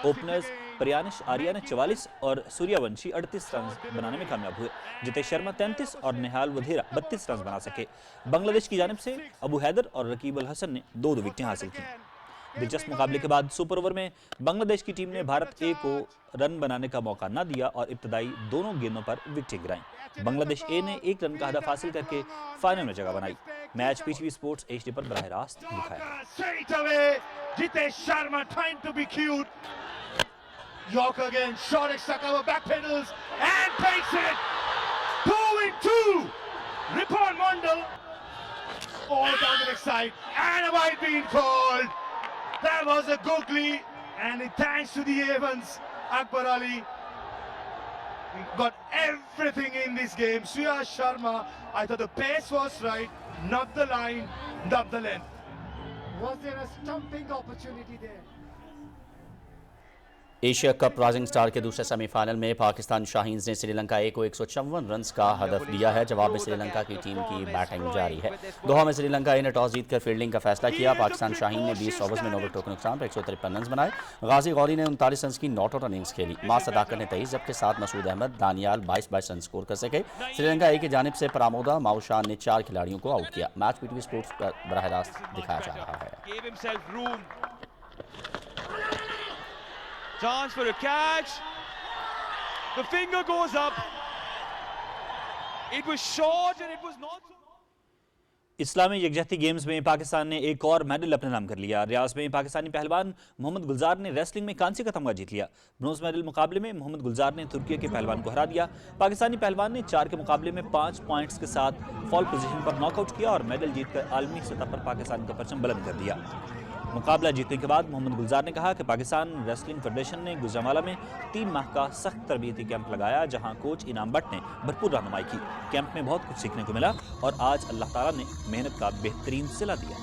اوپنرز پریانش آریہ نے 44 اور سوریا ونشی 38 رنز بنانے میں کامیاب ہوئے۔ جتیش شرما 33 اور نہال ودھیرا 32 رنز بنا سکے۔ بنگلہ دیش کی جانب سے ابو حیدر اور رقیب الحسن نے 2 وکٹیں حاصل کی۔ دلچسپ مقابلے کے بعد سپر اوور میں بنگلہ دیش کی ٹیم نے بھارت A کو رن بنانے کا موقع نہ دیا اور ابتدائی دونوں گیندوں پر وکٹیں گرائیں۔ بنگلہ دیش A نے 1 رن کا ہدف حاصل کر کے فائنل میں جگہ بنائی۔ میچ PTV اسپورٹس HD پر براہ راست دکھایا۔ Straight away, Jitesh Sharma trying to be cute. Yorker again, short extra cover, back pedals and takes it. 2-2. Ripon Mondal. All down the next side and a wide being called. That was a googly and thanks to the Evans, Akbar Ali got everything in this game. Suyash Sharma, I thought the pace was right, not the line, not the length. Was there a stumping opportunity there? Asia cup rising star کے دوسرے semi final میں پاکستان شاہینز نے Sri Lanka A کو 154 runs کا ہدف دیا ہے۔ جواب میں سری لنکا کی ٹیم کی بیٹنگ جاری ہے۔ دوحہ میں سری لنکا A نے ٹاس جیت کر فیلڈنگ کا فیصلہ کیا۔ پاکستان شاہین نے 20 اوورز میں 9 وکٹوں کے نقصان پر 153 رنز بنائے۔ غازی غوری نے 39 رنز کی ناٹ آؤٹ اننگز کھیلی۔ ماں صداقت نے 23 جبکہ 7 مسعود احمد دانیال 22 رن سکور کر سکے۔ سری لنکا A کی جانب سے پرامودا ماؤشان نے 4 کھلاڑیوں کو آؤٹ کیا۔ میچ PTV اسپورٹس پر براہ راست دکھایا جا رہا ہے۔ Chance for a catch. The finger goes up. It was short and it was not. اسلامی یکجہتی گیمز میں پاکستان نے ایک اور میڈل اپنے نام کر لیا۔ ریاض میں پاکستانی پہلوان محمد گلزار نے ریسلنگ میں کانسی کا تمغہ جیت لیا۔ برونز میڈل مقابلے میں محمد گلزار نے ترکی کے پہلوان کو ہرا دیا۔ پاکستانی پہلوان نے 4 کے مقابلے میں 5 پوائنٹس کے ساتھ فال پوزیشن پر ناک آؤٹ کیا اور میڈل جیت کر عالمی سطح پر پاکستان کا پرچم بلند کر دیا۔ मुकाबला जीतने के बाद मोहम्मद गुलजार ने कहा कि पाकिस्तान रेसलिंग फेडरेशन ने गुजरांवाला में 3 माह का सख्त तरबियती कैंप लगाया, जहां कोच इनाम भट्ट ने भरपूर रहनुमाई की। कैंप में बहुत कुछ सीखने को मिला और आज अल्लाह ताला ने मेहनत का बेहतरीन सिला दिया।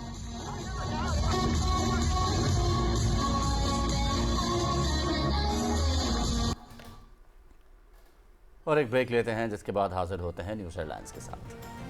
और एक ब्रेक लेते हैं, जिसके बाद हाजिर होते हैं न्यूज़ हेडलाइंस के साथ।